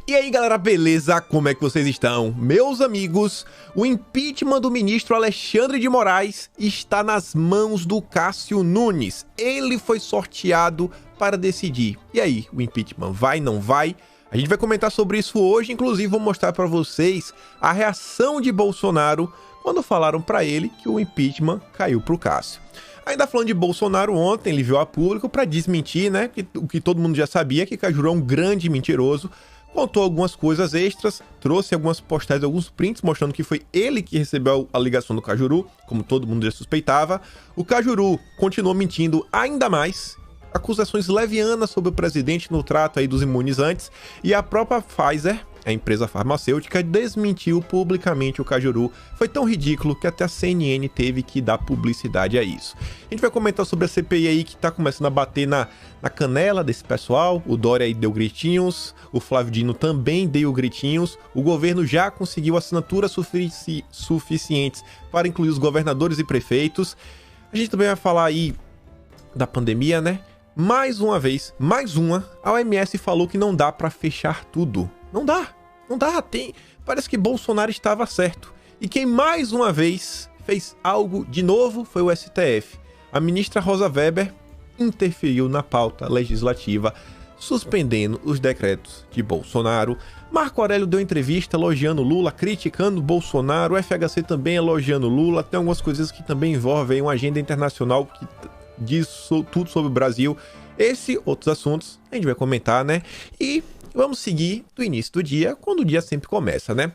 E aí galera, beleza? Como é que vocês estão? Meus amigos, o impeachment do ministro Alexandre de Moraes está nas mãos do Cássio Nunes. Ele foi sorteado para decidir. E aí, o impeachment vai, não vai? A gente vai comentar sobre isso hoje, inclusive vou mostrar para vocês a reação de Bolsonaro quando falaram para ele que o impeachment caiu pro Cássio. Ainda falando de Bolsonaro, ontem ele veio a público para desmentir, né, o que todo mundo já sabia, que Cajuru é um grande mentiroso. Contou algumas coisas extras, trouxe algumas postagens, alguns prints mostrando que foi ele que recebeu a ligação do Cajuru, como todo mundo já suspeitava. O Cajuru continuou mentindo ainda mais, acusações levianas sobre o presidente no trato aí dos imunizantes, e a própria Pfizer, a empresa farmacêutica, desmentiu publicamente o Cajuru. Foi tão ridículo que até a CNN teve que dar publicidade a isso. A gente vai comentar sobre a CPI aí que tá começando a bater na canela desse pessoal. O Dória aí deu gritinhos, o Flávio Dino também deu gritinhos. O governo já conseguiu assinaturas suficientes para incluir os governadores e prefeitos. A gente também vai falar aí da pandemia, né? Mais uma vez, a OMS falou que não dá para fechar tudo. Não dá, parece que Bolsonaro estava certo. E quem mais uma vez fez algo de novo foi o STF. A ministra Rosa Weber interferiu na pauta legislativa, suspendendo os decretos de Bolsonaro. Marco Aurélio deu entrevista elogiando Lula, criticando Bolsonaro. O FHC também elogiando Lula. Tem algumas coisas que também envolvem uma agenda internacional que diz tudo sobre o Brasil. Esse, outros assuntos, a gente vai comentar, né? E vamos seguir do início do dia, quando o dia sempre começa, né?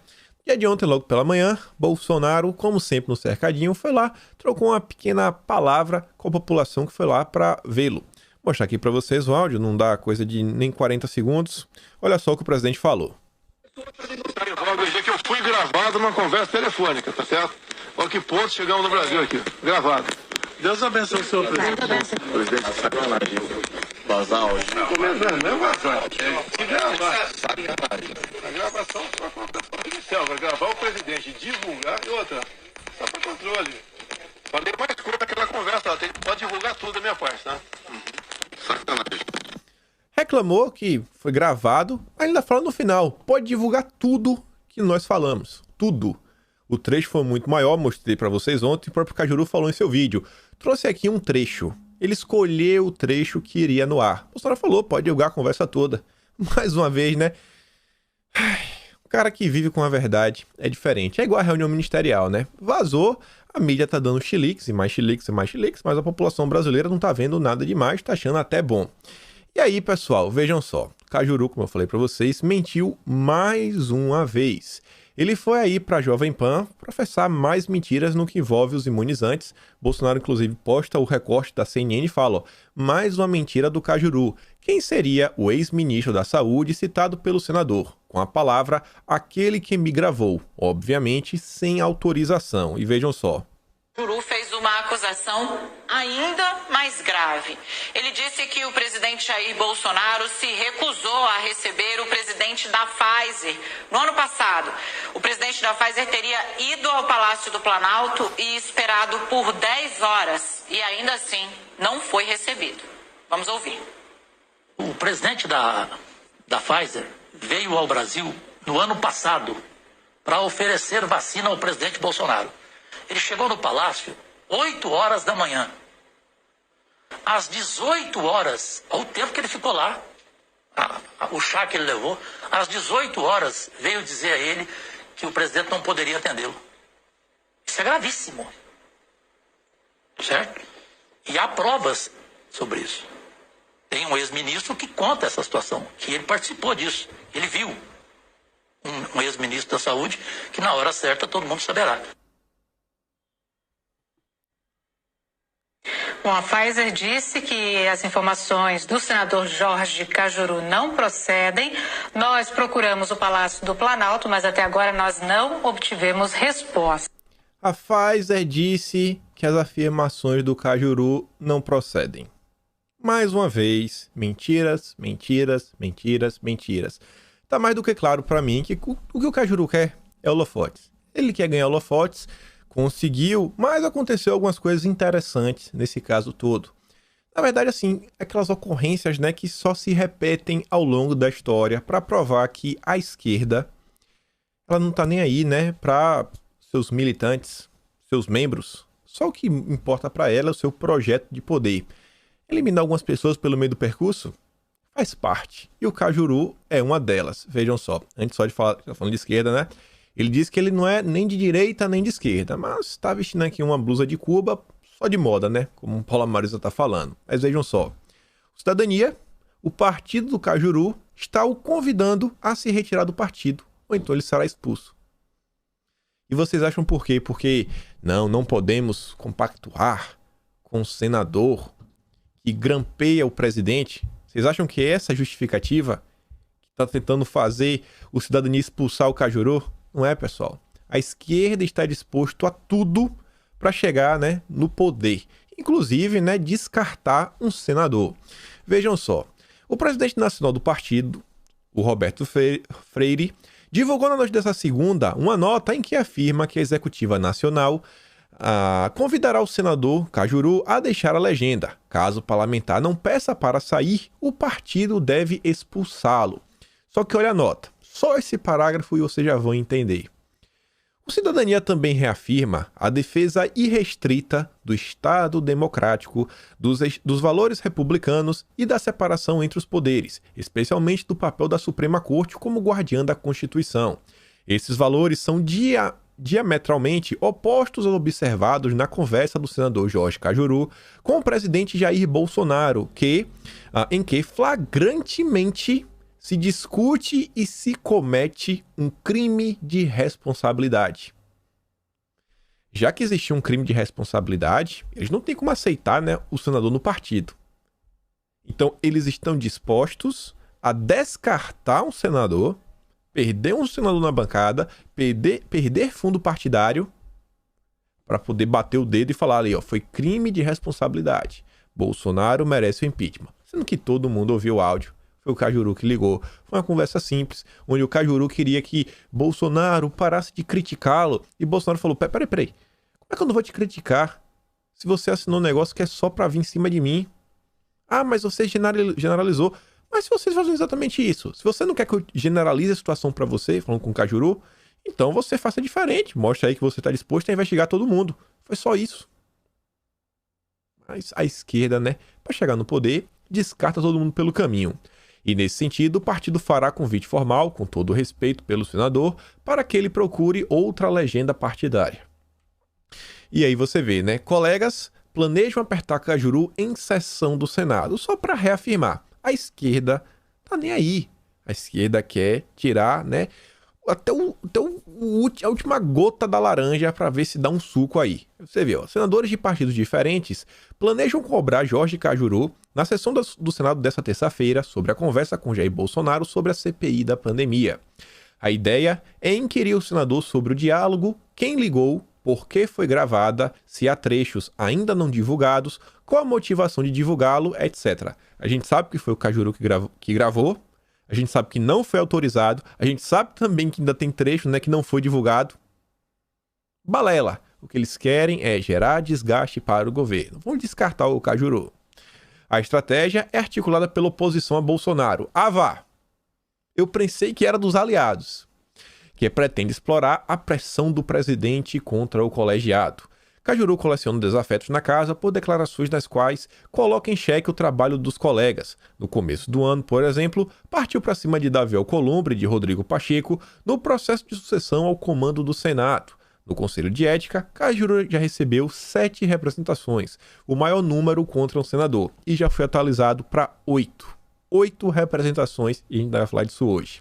Dia de ontem, logo pela manhã, Bolsonaro, como sempre no cercadinho, foi lá, trocou uma pequena palavra com a população que foi lá para vê-lo. Vou mostrar aqui para vocês o áudio, não dá coisa de nem 40 segundos. Olha só o que o presidente falou. Que eu fui gravado numa conversa telefônica, tá certo? Olha que ponto chegamos no Brasil aqui, gravado. Deus abençoe o senhor, presidente. Presidente, sacanagem. Vazar hoje. Não é vazar. Se gravar. Sacanagem. A gravação só com a pessoa inicial. Vai gravar o presidente, divulgar e outra. Só para controle. Falei mais coisa naquela conversa. Pode divulgar tudo da minha parte, tá? Sacanagem. Reclamou que foi gravado, ainda fala no final. Pode divulgar tudo que nós falamos. Tudo. O trecho foi muito maior, mostrei para vocês ontem, o próprio Cajuru falou em seu vídeo. Trouxe aqui um trecho. Ele escolheu o trecho que iria no ar. O Bolsonaro falou, pode divulgar a conversa toda. Mais uma vez, né? O cara que vive com a verdade é diferente. É igual a reunião ministerial, né? Vazou, a mídia tá dando chiliques e mais chiliques e mais chiliques, mas a população brasileira não tá vendo nada demais, tá achando até bom. E aí, pessoal, vejam só. Cajuru, como eu falei para vocês, mentiu mais uma vez. Ele foi aí para a Jovem Pan professar mais mentiras no que envolve os imunizantes. Bolsonaro, inclusive, posta o recorte da CNN e fala, ó, mais uma mentira do Cajuru. Quem seria o ex-ministro da Saúde citado pelo senador? Com a palavra, aquele que me gravou, obviamente sem autorização. E vejam só. Cajuru fez uma acusação ainda mais grave. Ele disse que o presidente Jair Bolsonaro se recusou a receber o presidente da Pfizer. No ano passado, o presidente da Pfizer teria ido ao Palácio do Planalto e esperado por 10 horas e ainda assim não foi recebido. Vamos ouvir. O presidente da Pfizer veio ao Brasil no ano passado para oferecer vacina ao presidente Bolsonaro. Ele chegou no palácio 8 horas da manhã. Às 18 horas, o tempo que ele ficou lá, o chá que ele levou, às 18 horas veio dizer a ele que o presidente não poderia atendê-lo. Isso é gravíssimo. Certo? E há provas sobre isso. Tem um ex-ministro que conta essa situação, que ele participou disso. Ele viu um ex-ministro da Saúde que na hora certa todo mundo saberá. Bom, a Pfizer disse que as informações do senador Jorge Cajuru não procedem. Nós procuramos o Palácio do Planalto, mas até agora nós não obtivemos resposta. A Pfizer disse que as afirmações do Cajuru não procedem. Mais uma vez, mentiras, mentiras, mentiras, mentiras. Tá mais do que claro para mim que o que o Cajuru quer é holofotes. Ele quer ganhar holofotes, conseguiu, mas aconteceu algumas coisas interessantes nesse caso todo. Na verdade, assim, aquelas ocorrências, né, que só se repetem ao longo da história para provar que a esquerda, ela não tá nem aí, né, para seus militantes, seus membros. Só o que importa para ela é o seu projeto de poder. Eliminar algumas pessoas pelo meio do percurso faz parte. E o Cajuru é uma delas. Vejam só, antes só de falar, falando de esquerda, né? Ele diz que ele não é nem de direita nem de esquerda, mas está vestindo aqui uma blusa de Cuba só de moda, né? Como o Paulo Marisa está falando. Mas vejam só, Cidadania, o partido do Cajuru, está o convidando a se retirar do partido, ou então ele será expulso. E vocês acham por quê? Porque não podemos compactuar com um senador que grampeia o presidente? Vocês acham que essa é a justificativa que está tentando fazer o Cidadania expulsar o Cajuru? Não é, pessoal. A esquerda está disposto a tudo para chegar, né, no poder. Inclusive, né, descartar um senador. Vejam só. O presidente nacional do partido, o Roberto Freire, divulgou na noite dessa segunda uma nota em que afirma que a Executiva Nacional convidará o senador Cajuru a deixar a legenda. Caso o parlamentar não peça para sair, o partido deve expulsá-lo. Só que olha a nota. Só esse parágrafo e vocês já vão entender. O Cidadania também reafirma a defesa irrestrita do Estado democrático, dos valores republicanos e da separação entre os poderes, especialmente do papel da Suprema Corte como guardiã da Constituição. Esses valores são diametralmente opostos aos observados na conversa do senador Jorge Cajuru com o presidente Jair Bolsonaro, em que flagrantemente se discute e se comete um crime de responsabilidade. Já que existia um crime de responsabilidade, eles não têm como aceitar, né, o senador no partido. Então, eles estão dispostos a descartar um senador, perder um senador na bancada, perder fundo partidário, para poder bater o dedo e falar ali, ó, foi crime de responsabilidade. Bolsonaro merece o impeachment. Sendo que todo mundo ouviu o áudio. Foi o Cajuru que ligou. Foi uma conversa simples, onde o Cajuru queria que Bolsonaro parasse de criticá-lo. E Bolsonaro falou, peraí. Como é que eu não vou te criticar se você assinou um negócio que é só pra vir em cima de mim? Ah, mas você generalizou. Mas se vocês fazem exatamente isso, se você não quer que eu generalize a situação pra você, falando com o Cajuru, então você faça diferente. Mostra aí que você tá disposto a investigar todo mundo. Foi só isso. Mas a esquerda, né, pra chegar no poder, descarta todo mundo pelo caminho. E nesse sentido, o partido fará convite formal, com todo o respeito pelo senador, para que ele procure outra legenda partidária. E aí você vê, né? Colegas planejam apertar Cajuru em sessão do Senado, só para reafirmar. A esquerda tá nem aí. A esquerda quer tirar, né, até a última gota da laranja para ver se dá um suco aí. Você vê, ó, senadores de partidos diferentes planejam cobrar Jorge Cajuru na sessão do Senado desta terça-feira sobre a conversa com Jair Bolsonaro sobre a CPI da pandemia. A ideia é inquirir o senador sobre o diálogo, quem ligou, por que foi gravada, se há trechos ainda não divulgados, qual a motivação de divulgá-lo, etc. A gente sabe que foi o Cajuru que gravou, a gente sabe que não foi autorizado, a gente sabe também que ainda tem trecho, né, que não foi divulgado. Balela. O que eles querem é gerar desgaste para o governo. Vamos descartar o Cajuru. A estratégia é articulada pela oposição a Bolsonaro. Vá! Eu pensei que era dos aliados, que pretende explorar a pressão do presidente contra o colegiado. Cajuru coleciona desafetos na casa por declarações nas quais coloca em xeque o trabalho dos colegas. No começo do ano, por exemplo, partiu para cima de Davi Alcolumbre e de Rodrigo Pacheco no processo de sucessão ao comando do Senado. No Conselho de Ética, Cajuru já recebeu 7 representações, o maior número contra um senador, e já foi atualizado para 8. 8 representações, e a gente vai falar disso hoje.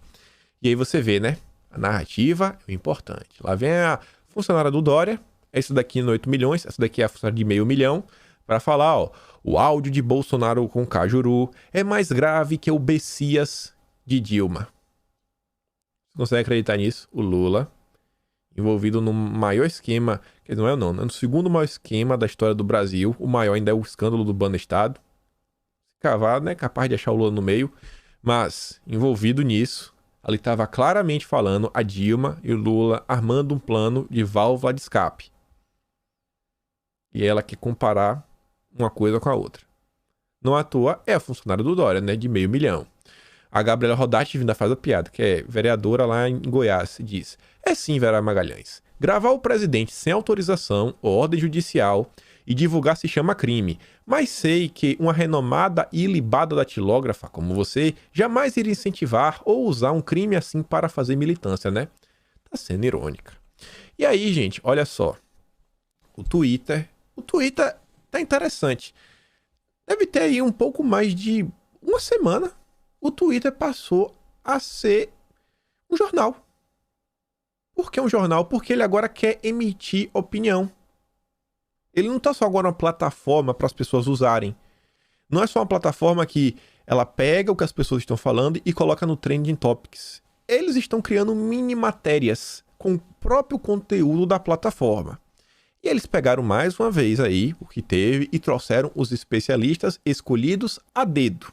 E aí você vê, né? A narrativa é o importante. Lá vem a funcionária do Dória, essa daqui no 8 milhões, essa daqui é a funcionária de $500 mil, para falar, ó, o áudio de Bolsonaro com Cajuru é mais grave que o Bessias de Dilma. Você consegue acreditar nisso? O Lula, envolvido no maior esquema, que não é não, no segundo maior esquema da história do Brasil, o maior ainda é o escândalo do Banestado. Cavado, né, capaz de achar o Lula no meio, mas envolvido nisso, ali estava claramente falando a Dilma e o Lula armando um plano de válvula de escape. E ela quer comparar uma coisa com a outra. Não à toa, é a funcionária do Dória, né? De R$500 mil. A Gabriela Rodarte ainda faz a piada, que é vereadora lá em Goiás, diz: é sim, Vera Magalhães. Gravar o presidente sem autorização ou ordem judicial e divulgar se chama crime. Mas sei que uma renomada e ilibada datilógrafa como você jamais iria incentivar ou usar um crime assim para fazer militância, né? Tá sendo irônica. E aí, gente, olha só. O Twitter tá interessante. Deve ter aí um pouco mais de uma semana. O Twitter passou a ser um jornal. Por que um jornal? Porque ele agora quer emitir opinião. Ele não tá só agora uma plataforma para as pessoas usarem. Não é só uma plataforma que ela pega o que as pessoas estão falando e coloca no Trending Topics. Eles estão criando mini matérias com o próprio conteúdo da plataforma. E eles pegaram mais uma vez aí o que teve e trouxeram os especialistas escolhidos a dedo.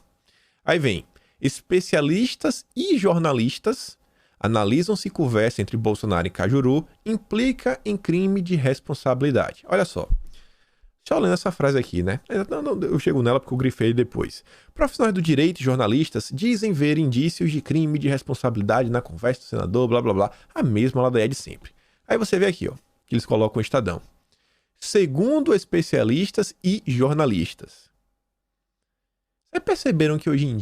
Aí vem: especialistas e jornalistas analisam se conversa entre Bolsonaro e Cajuru implica em crime de responsabilidade. Olha só. Deixa eu ler essa frase aqui, né? Eu chego nela porque eu grifei depois. Profissionais do direito e jornalistas dizem ver indícios de crime de responsabilidade na conversa do senador, blá blá blá. A mesma ladaia de sempre. Aí você vê aqui, ó, que eles colocam o Estadão. Segundo especialistas e jornalistas. Vocês perceberam hoje em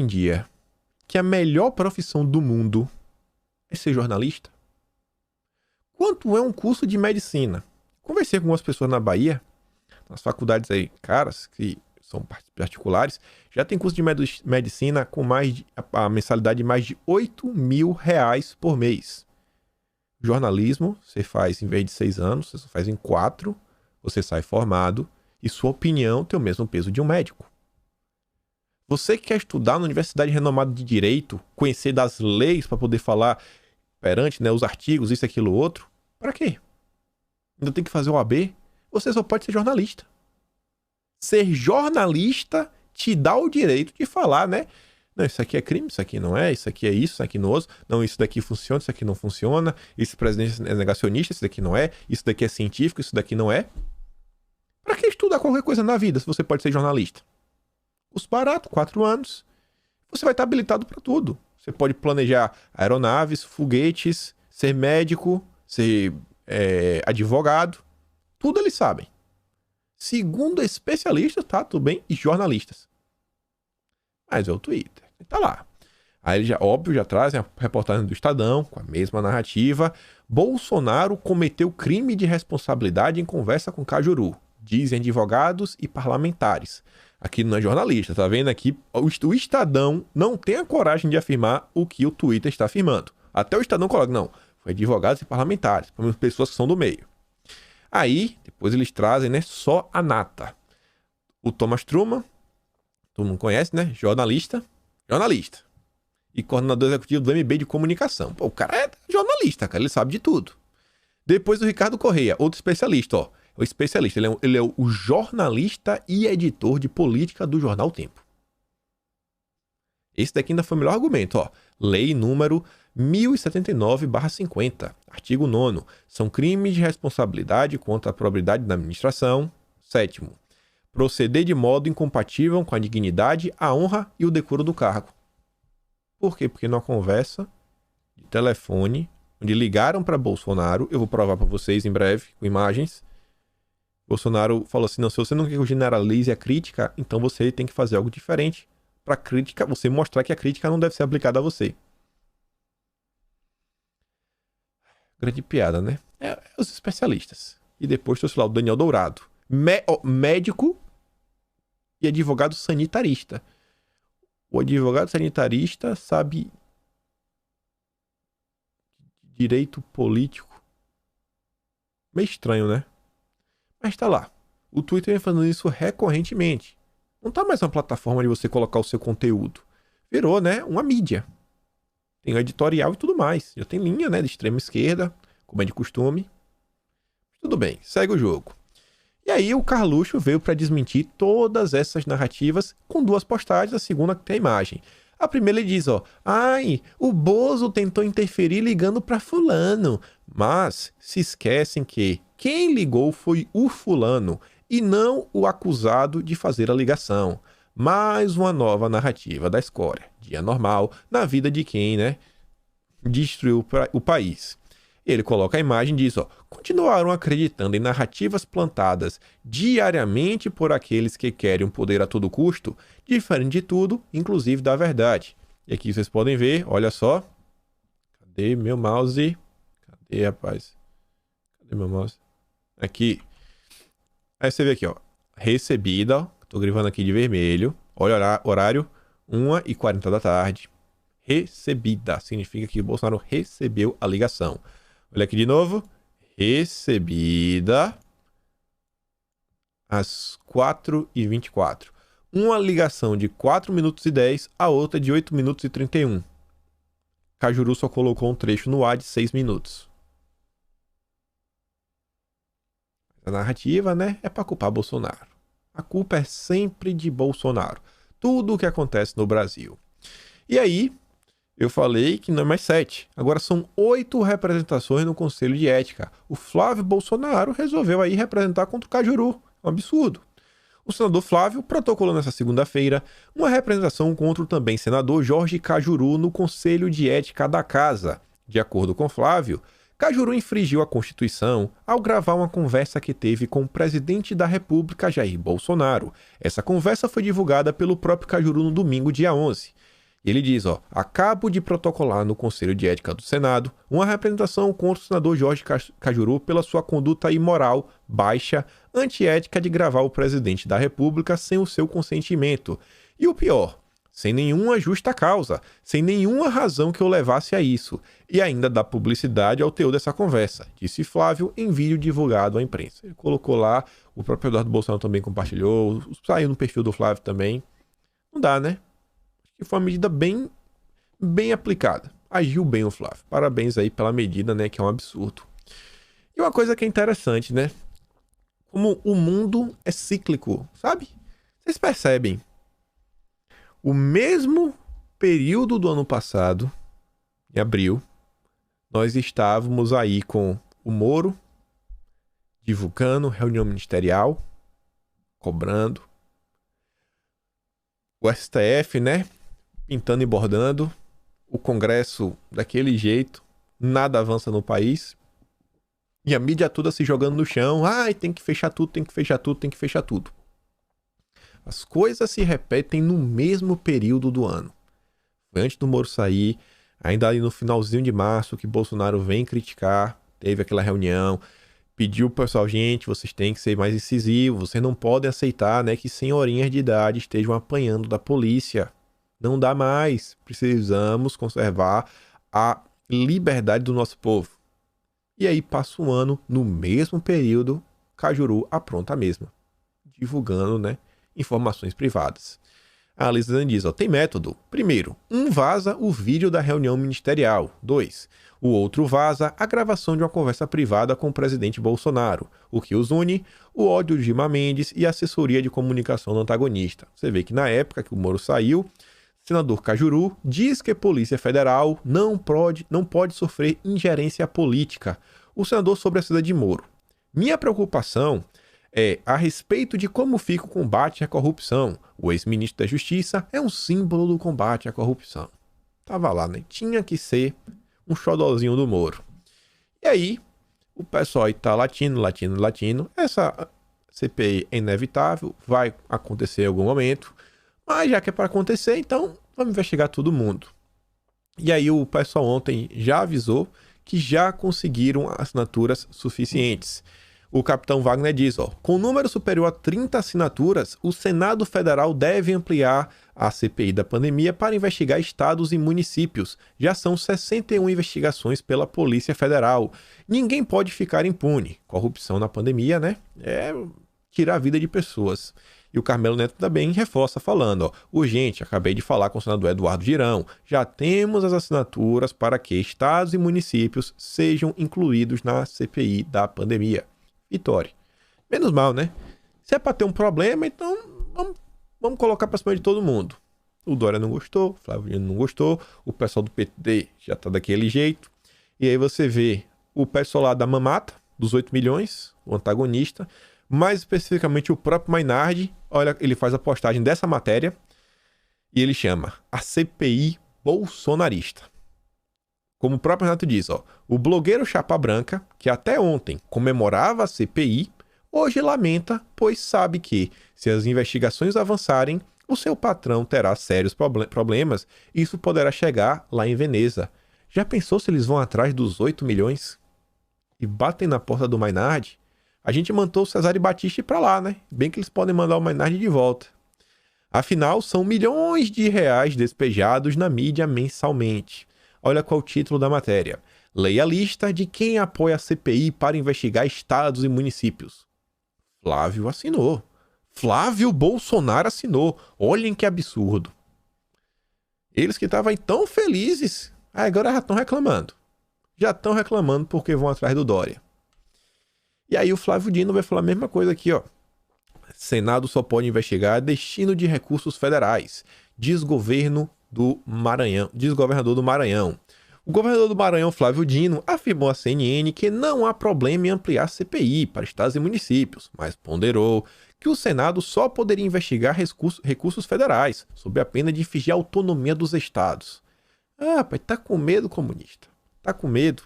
dia que a melhor profissão do mundo é ser jornalista? Quanto é um curso de medicina? Conversei com algumas pessoas na Bahia, nas faculdades aí caras, que são particulares, já tem curso de medicina com a mensalidade de mais de R$8 mil por mês. Jornalismo, você faz em vez de 6 anos, você faz em 4, você sai formado e sua opinião tem o mesmo peso de um médico. Você que quer estudar na universidade renomada de direito, conhecer das leis para poder falar perante, né, os artigos, isso, aquilo, outro, para quê? Ainda tem que fazer o OAB? Você só pode ser jornalista. Ser jornalista te dá o direito de falar, né? Não, isso aqui é crime, isso aqui não é, isso aqui é isso aqui não é. Não, isso daqui funciona, isso aqui não funciona. Esse presidente é negacionista, isso daqui não é. Isso daqui é científico, isso daqui não é. Pra que estudar qualquer coisa na vida se você pode ser jornalista? Custo barato, 4 anos. Você vai estar habilitado para tudo. Você pode planejar aeronaves, foguetes, ser médico, ser advogado. Tudo eles sabem. Segundo especialistas, tá, tudo bem, e jornalistas. Mas é o Twitter. Tá lá. Aí eles já trazem a reportagem do Estadão, com a mesma narrativa. Bolsonaro cometeu crime de responsabilidade em conversa com Cajuru, dizem advogados e parlamentares. Aqui não é jornalista, tá vendo aqui? O Estadão não tem a coragem de afirmar o que o Twitter está afirmando. Até o Estadão coloca, não, foi advogados e parlamentares, pessoas que são do meio. Aí, depois eles trazem, né, só a nata. O Thomas Truman, todo mundo conhece, né? Jornalista. E coordenador executivo do MBA de comunicação. Pô, o cara é jornalista, cara, ele sabe de tudo. Depois o Ricardo Correia, outro especialista, ó. O especialista, ele é o jornalista e editor de política do jornal Tempo. Esse daqui ainda foi o melhor argumento, ó. Lei número 1079/50, artigo 9º. São crimes de responsabilidade contra a probidade da administração. 7º. Proceder de modo incompatível com a dignidade, a honra e o decoro do cargo. Por quê? Porque numa conversa de telefone, onde ligaram para Bolsonaro, eu vou provar para vocês em breve, com imagens. Bolsonaro falou assim, não, se você não quer que eu generalize a crítica, então você tem que fazer algo diferente para a crítica, você mostrar que a crítica não deve ser aplicada a você. Grande piada, né? É os especialistas. E depois trouxe lá o Daniel Dourado, médico e advogado sanitarista. O advogado sanitarista sabe direito político. Meio estranho, né? Mas tá lá. O Twitter vem fazendo isso recorrentemente. Não tá mais uma plataforma de você colocar o seu conteúdo. Virou, né, uma mídia. Tem o editorial e tudo mais. Já tem linha, né, de extrema esquerda, como é de costume. Tudo bem, segue o jogo. E aí o Carluxo veio para desmentir todas essas narrativas com 2 postagens, a segunda que tem a imagem. A primeira ele diz, ó, ai, o Bozo tentou interferir ligando para fulano, mas se esquecem que quem ligou foi o fulano. e não o acusado de fazer a ligação. Mais uma nova narrativa da escória. Dia normal na vida de quem, destruiu o país. Ele coloca a imagem e diz, continuaram acreditando em narrativas plantadas diariamente por aqueles que querem um poder a todo custo, diferente de tudo, inclusive da verdade. E aqui vocês podem ver, olha só. Cadê meu mouse? Cadê, rapaz? Cadê meu mouse? Aqui. Aí você vê aqui, recebida, tô grifando aqui de vermelho. Olha o horário, 1h40 da tarde. Recebida, significa que o Bolsonaro recebeu a ligação. Olha aqui de novo. Recebida às 4h24. Uma ligação de 4 minutos e 10, a outra de 8 minutos e 31. Cajuru só colocou um trecho no ar de 6 minutos. A narrativa, é para culpar Bolsonaro. A culpa é sempre de Bolsonaro. Tudo o que acontece no Brasil. E aí, eu falei que não é mais 7. Agora são 8 representações no Conselho de Ética. O Flávio Bolsonaro resolveu aí representar contra o Cajuru. Um absurdo. O senador Flávio protocolou nesta segunda-feira uma representação contra o também senador Jorge Cajuru no Conselho de Ética da Casa. De acordo com Flávio, Cajuru infringiu a Constituição ao gravar uma conversa que teve com o presidente da República, Jair Bolsonaro. Essa conversa foi divulgada pelo próprio Cajuru no domingo, dia 11. Ele diz, acabo de protocolar no Conselho de Ética do Senado uma representação contra o senador Jorge Cajuru pela sua conduta imoral, baixa, antiética de gravar o presidente da República sem o seu consentimento. E o pior, sem nenhuma justa causa, sem nenhuma razão que o levasse a isso, e ainda dá publicidade ao teor dessa conversa, disse Flávio em vídeo divulgado à imprensa. Ele colocou lá, o próprio Eduardo Bolsonaro também compartilhou, saiu no perfil do Flávio também. Não dá, Que foi uma medida bem aplicada. Agiu bem o Flávio. Parabéns aí pela medida, que é um absurdo. E uma coisa que é interessante, Como o mundo é cíclico, sabe? Vocês percebem? O mesmo período do ano passado, em abril, nós estávamos aí com o Moro divulgando reunião ministerial, cobrando. O STF, pintando e bordando, o Congresso daquele jeito, nada avança no país, e a mídia toda se jogando no chão, tem que fechar tudo, tem que fechar tudo, tem que fechar tudo. As coisas se repetem no mesmo período do ano. Foi antes do Moro sair, ainda ali no finalzinho de março, que Bolsonaro vem criticar, teve aquela reunião, pediu pro pessoal, gente, vocês têm que ser mais incisivos, vocês não podem aceitar, que senhorinhas de idade estejam apanhando da polícia. Não dá mais. Precisamos conservar a liberdade do nosso povo. E aí passa um ano, no mesmo período, Cajuru apronta a mesma, divulgando, informações privadas. A Lisa diz, tem método. Primeiro, vaza o vídeo da reunião ministerial. 2, o outro vaza a gravação de uma conversa privada com o presidente Bolsonaro. O que os une? O ódio de Gilmar Mendes e a assessoria de comunicação do antagonista. Você vê que na época que o Moro saiu, o senador Cajuru diz que a Polícia Federal não pode sofrer ingerência política. O senador sobre a saída de Moro. Minha preocupação é a respeito de como fica o combate à corrupção. O ex-ministro da Justiça é um símbolo do combate à corrupção. Tava lá, Tinha que ser um xodózinho do Moro. E aí, o pessoal aí tá latindo. Essa CPI é inevitável, vai acontecer em algum momento, mas já que é para acontecer, então vamos investigar todo mundo. E aí o pessoal ontem já avisou que já conseguiram assinaturas suficientes. O capitão Wagner diz, com um número superior a 30 assinaturas, o Senado Federal deve ampliar a CPI da pandemia para investigar estados e municípios. Já são 61 investigações pela Polícia Federal. Ninguém pode ficar impune. Corrupção na pandemia, é tirar a vida de pessoas. E o Carmelo Neto também reforça falando, urgente, acabei de falar com o senador Eduardo Girão, já temos as assinaturas para que estados e municípios sejam incluídos na CPI da pandemia. Vitória. Menos mal, Se é para ter um problema, então vamos colocar para cima de todo mundo. O Dória não gostou, o Flávio Dino não gostou, o pessoal do PT já tá daquele jeito. E aí você vê o pessoal lá da mamata, dos 8 milhões, o antagonista, Mais especificamente o próprio Maynard, olha, ele faz a postagem dessa matéria e ele chama a CPI bolsonarista. Como o próprio Renato diz, ó, o blogueiro Chapa Branca, que até ontem comemorava a CPI, hoje lamenta, pois sabe que, se as investigações avançarem, o seu patrão terá sérios problemas e isso poderá chegar lá em Veneza. Já pensou se eles vão atrás dos 8 milhões? E batem na porta do Maynard? A gente mandou o Cesare Battisti pra lá, né? Bem que eles podem mandar o Maynard de volta. Afinal, são milhões de reais despejados na mídia mensalmente. Olha qual é o título da matéria. Leia a lista de quem apoia a CPI para investigar estados e municípios. Flávio assinou. Flávio Bolsonaro assinou. Olhem que absurdo. Eles que estavam tão felizes, agora já estão reclamando. Já estão reclamando porque vão atrás do Dória. E aí o Flávio Dino vai falar a mesma coisa aqui, ó. Senado só pode investigar destino de recursos federais. Diz governador do Maranhão. O governador do Maranhão, Flávio Dino, afirmou à CNN que não há problema em ampliar a CPI para estados e municípios, mas ponderou que o Senado só poderia investigar recursos federais, sob a pena de infringir a autonomia dos estados. Ah, pai, tá com medo, comunista? Tá com medo?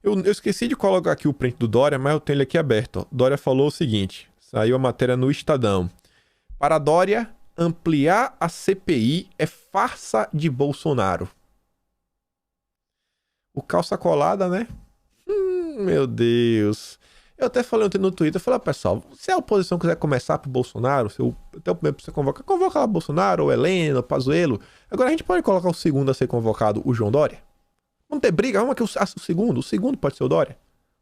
Eu esqueci de colocar aqui o print do Dória, mas eu tenho ele aqui aberto. Ó. Dória falou o seguinte, saiu a matéria no Estadão. Para Dória, ampliar a CPI é farsa de Bolsonaro. O calça colada, né? Meu Deus. Eu até falei ontem no Twitter, falei, pessoal, se a oposição quiser começar pro Bolsonaro, até o primeiro pra você convoca lá o Bolsonaro, ou Helena, o Pazuello. Agora a gente pode colocar o segundo a ser convocado, o João Dória? Vamos ter briga, vamos aqui o segundo pode ser o Dória.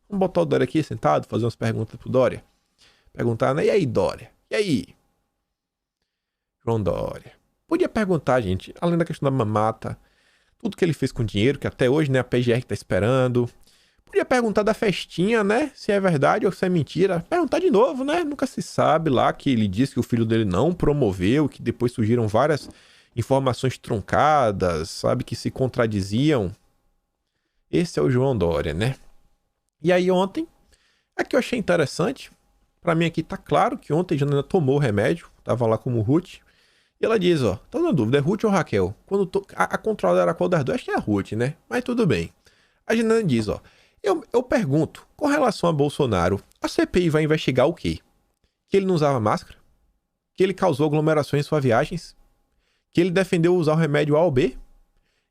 Vamos botar o Dória aqui sentado, fazer umas perguntas pro Dória. Perguntar, né? E aí, Dória? E aí? João Dória. Podia perguntar, gente, além da questão da mamata, tudo que ele fez com dinheiro, que até hoje, né, a PGR tá esperando. Podia perguntar da festinha, né? Se é verdade ou se é mentira. Perguntar de novo, né? Nunca se sabe lá que ele disse que o filho dele não promoveu, que depois surgiram várias informações truncadas, sabe? Que se contradiziam. Esse é o João Dória, né? E aí ontem, aqui eu achei interessante. Pra mim aqui tá claro que ontem a Janaína tomou o remédio. Tava lá como Ruth. E ela diz, ó, tá na dúvida, é Ruth ou Raquel? A controladora era qual das duas? Acho que é a Ruth, né? Mas tudo bem. A Janaína diz, ó, eu pergunto, com relação a Bolsonaro, a CPI vai investigar o quê? Que ele não usava máscara? Que ele causou aglomerações em suas viagens? Que ele defendeu usar o remédio A ou B?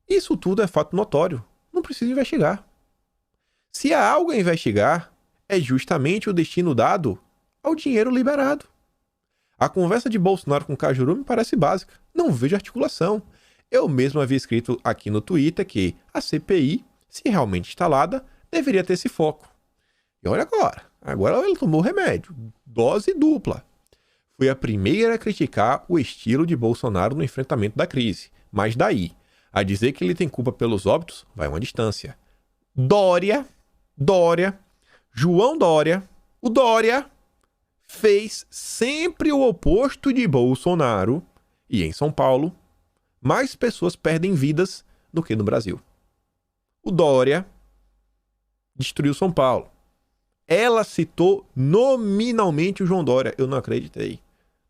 Isso tudo é fato notório. Não precisa investigar. Se há algo a investigar, é justamente o destino dado ao dinheiro liberado. A conversa de Bolsonaro com Cajuru me parece básica. Não vejo articulação. Eu mesmo havia escrito aqui no Twitter que a CPI, se realmente instalada, deveria ter esse foco. E olha agora. Agora ele tomou remédio. Dose dupla. Fui a primeira a criticar o estilo de Bolsonaro no enfrentamento da crise. Mas daí, a dizer que ele tem culpa pelos óbitos, vai uma distância. João Dória, o Dória fez sempre o oposto de Bolsonaro. E em São Paulo, mais pessoas perdem vidas do que no Brasil. O Dória destruiu São Paulo. Ela citou nominalmente o João Dória. Eu não acreditei.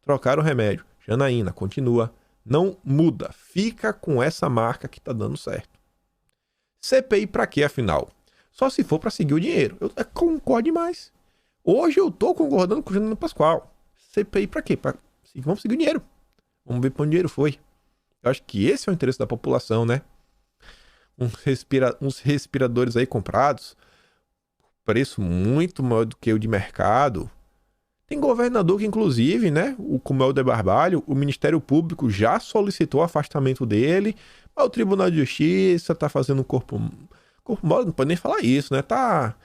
Trocaram o remédio. Janaína, continua. Não muda. Fica com essa marca que tá dando certo. CPI pra quê, afinal? Só se for pra seguir o dinheiro. Eu concordo demais. Hoje eu tô concordando com o Janaína Pascoal. CPI pra quê? Vamos seguir o dinheiro. Vamos ver pra onde o dinheiro foi. Eu acho que esse é o interesse da população, né? Uns respiradores aí comprados. Preço muito maior do que o de mercado. Tem governador que, inclusive, né, como é o de Barbalho, o Ministério Público já solicitou o afastamento dele, mas o Tribunal de Justiça tá fazendo corpo mole, não pode nem falar isso, né? Tá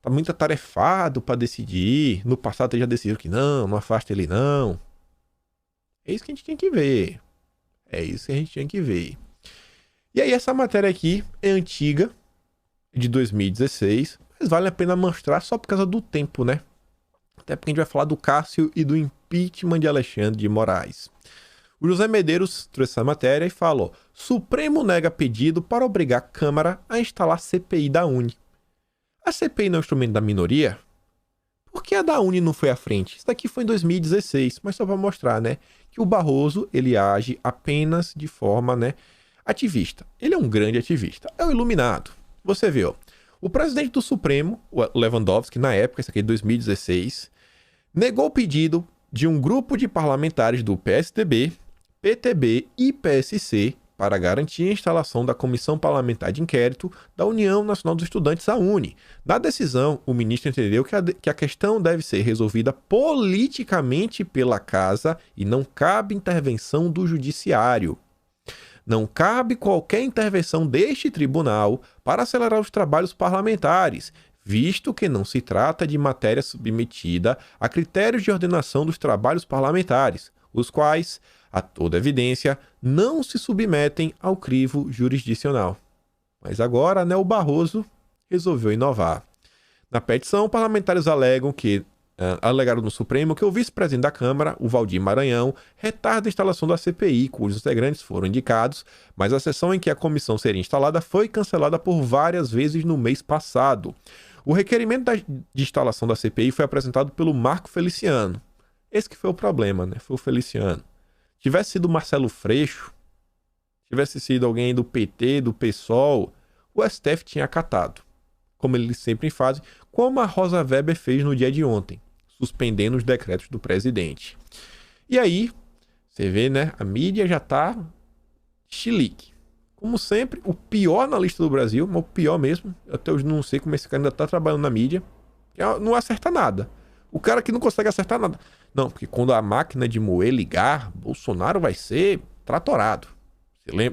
muito atarefado para decidir. No passado ele já decidiu que não afasta ele não. É isso que a gente tinha que ver. E aí essa matéria aqui é antiga, de 2016, mas vale a pena mostrar só por causa do tempo, né? Até porque a gente vai falar do Cássio e do impeachment de Alexandre de Moraes. O José Medeiros trouxe essa matéria e falou: Supremo nega pedido para obrigar a Câmara a instalar CPI da Uni. A CPI não é um instrumento da minoria? Por Por que a da Uni não foi à frente? Isso daqui foi em 2016, mas só para mostrar, né, que o Barroso, ele age apenas de forma, né, ativista. Ele é um grande ativista. É o iluminado. Você vê, ó, o presidente do Supremo, o Lewandowski, na época, isso aqui de 2016, negou o pedido de um grupo de parlamentares do PSDB, PTB e PSC para garantir a instalação da Comissão Parlamentar de Inquérito da União Nacional dos Estudantes, a UNE. Na decisão, o ministro entendeu que a questão deve ser resolvida politicamente pela Casa e não cabe intervenção do Judiciário. Não cabe qualquer intervenção deste tribunal para acelerar os trabalhos parlamentares, visto que não se trata de matéria submetida a critérios de ordenação dos trabalhos parlamentares, os quais, a toda evidência, não se submetem ao crivo jurisdicional. Mas agora, né, o Barroso resolveu inovar. Na petição, parlamentares alegaram no Supremo que o vice-presidente da Câmara, o Valdir Maranhão, retarda a instalação da CPI, cujos integrantes foram indicados, mas a sessão em que a comissão seria instalada foi cancelada por várias vezes no mês passado. O requerimento de instalação da CPI foi apresentado pelo Marco Feliciano. Esse que foi o problema, né? Foi o Feliciano. Tivesse sido Marcelo Freixo, tivesse sido alguém do PT, do PSOL, o STF tinha acatado, como eles sempre fazem, como a Rosa Weber fez no dia de ontem, suspendendo os decretos do presidente. E aí, você vê, né? A mídia já tá chilique. Como sempre, o pior analista do Brasil, o pior mesmo, até hoje não sei como esse cara ainda tá trabalhando na mídia, não acerta nada. O cara que não consegue acertar nada. Não, porque quando a máquina de moer ligar, Bolsonaro vai ser tratorado.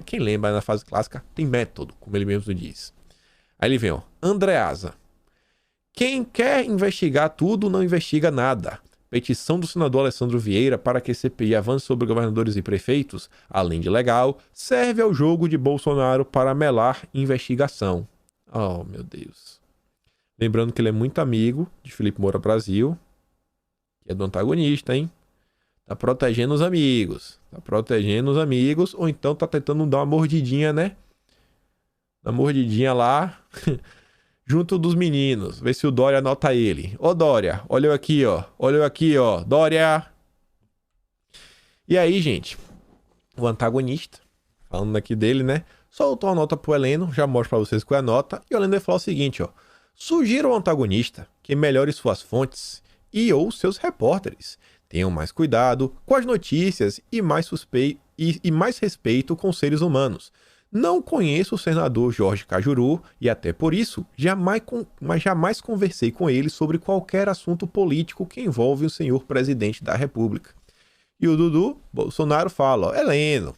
Quem lembra na fase clássica tem método, como ele mesmo diz. Aí ele vem, ó, Andreasa. Quem quer investigar tudo não investiga nada. Petição do senador Alessandro Vieira para que a CPI avance sobre governadores e prefeitos, além de legal, serve ao jogo de Bolsonaro para melar investigação. Oh, meu Deus. Lembrando que ele é muito amigo de Felipe Moura Brasil, que é do antagonista, hein? Tá protegendo os amigos. Tá protegendo os amigos, ou então tá tentando dar uma mordidinha, né? Uma mordidinha lá, junto dos meninos. Vê se o Dória anota ele. Ô, Dória, olha eu aqui, ó. Olha eu aqui, ó. Dória! E aí, gente, o antagonista, falando aqui dele, né? Soltou a nota pro Heleno, já mostro pra vocês qual é a nota. E o Heleno vai falar o seguinte, ó. Sugiro ao antagonista que melhore suas fontes e ou seus repórteres. Tenham mais cuidado com as notícias e mais respeito com seres humanos. Não conheço o senador Jorge Cajuru e até por isso jamais conversei com ele sobre qualquer assunto político que envolve o senhor presidente da República. E o Dudu Bolsonaro fala, ó, Heleno,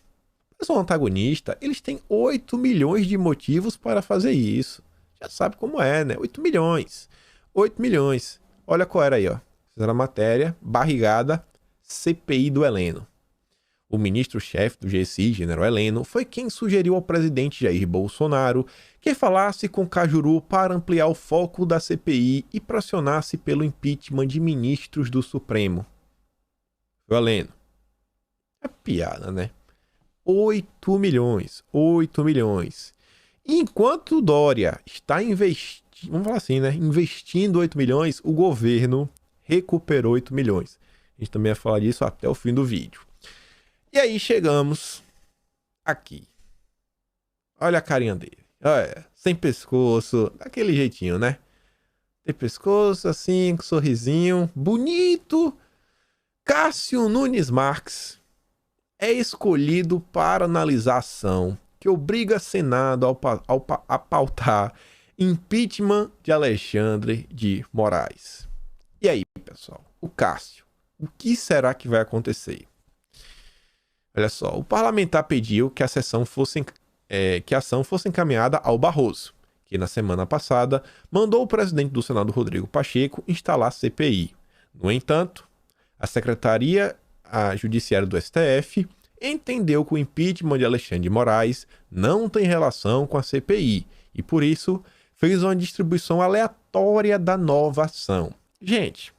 eu sou um antagonista, eles têm 8 milhões de motivos para fazer isso. Já sabe como é, né? 8 milhões. 8 milhões. Olha qual era aí, ó. Fizeram a matéria, barrigada, CPI do Heleno. O ministro-chefe do GSI, general Heleno, foi quem sugeriu ao presidente Jair Bolsonaro que falasse com Cajuru para ampliar o foco da CPI e pressionasse pelo impeachment de ministros do Supremo. Foi o Heleno. É piada, né? 8 milhões. 8 milhões. E enquanto o Dória está investindo, vamos falar assim, né? Investindo 8 milhões, o governo recuperou 8 milhões. A gente também vai falar disso até o fim do vídeo. E aí chegamos aqui. Olha a carinha dele. Olha, sem pescoço, daquele jeitinho, né? Tem pescoço assim, com sorrisinho, bonito. Cássio Nunes Marques é escolhido para analisar a ação que obriga Senado a pautar impeachment de Alexandre de Moraes. E aí, pessoal, o Cássio, o que será que vai acontecer? Olha só, o parlamentar pediu que a ação fosse encaminhada ao Barroso, que na semana passada mandou o presidente do Senado, Rodrigo Pacheco, instalar a CPI. No entanto, a Secretaria Judiciária do STF entendeu que o impeachment de Alexandre de Moraes não tem relação com a CPI e, por isso, fez uma distribuição aleatória da nova ação. Gente,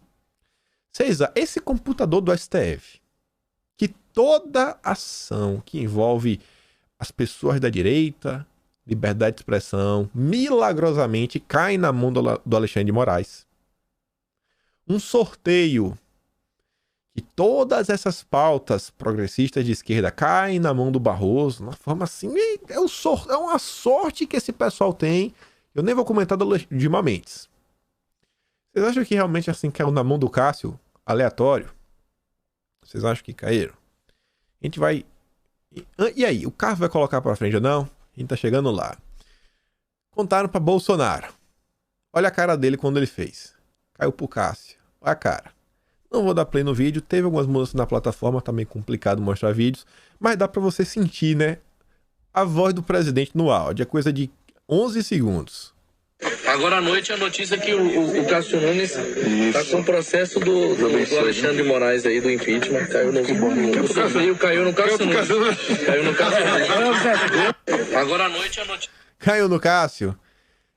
esse computador do STF, que toda ação que envolve as pessoas da direita, liberdade de expressão, milagrosamente cai na mão do Alexandre de Moraes. um sorteio que todas essas pautas progressistas de esquerda caem na mão do Barroso, uma forma assim, é uma sorte que esse pessoal tem. Eu nem vou comentar do Gilmar Mendes. Vocês acham que realmente assim caiu na mão do Cássio, aleatório? Vocês acham que caíram? A gente vai... E aí, o carro vai colocar pra frente ou não? A gente tá chegando lá. Contaram pra Bolsonaro. Olha a cara dele quando ele fez. Caiu pro Cássio. Olha a cara. Não vou dar play no vídeo. Teve algumas mudanças na plataforma. Tá meio complicado mostrar vídeos. Mas dá pra você sentir, né? A voz do presidente no áudio. É coisa de 11 segundos. Agora à noite a notícia é que o Cássio Nunes tá com o processo do Alexandre de Moraes aí, do impeachment. Caiu no Cássio Nunes. Caiu no Cássio Nunes. Agora à noite a notícia... Caiu no Cássio.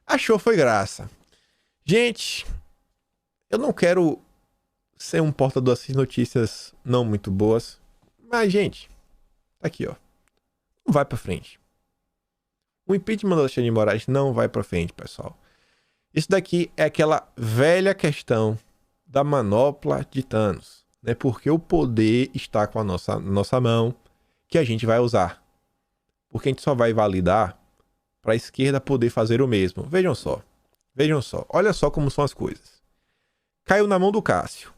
Achou foi graça. Gente, eu não quero ser um portador dessas notícias não muito boas. Mas, gente, tá aqui, ó. Não vai pra frente. O impeachment do Alexandre de Moraes não vai pra frente, pessoal. Isso daqui é aquela velha questão da manopla de Thanos, né? Porque o poder está com a nossa mão, que a gente vai usar. Porque a gente só vai validar para a esquerda poder fazer o mesmo. Vejam só. Olha só como são as coisas. Caiu na mão do Cássio.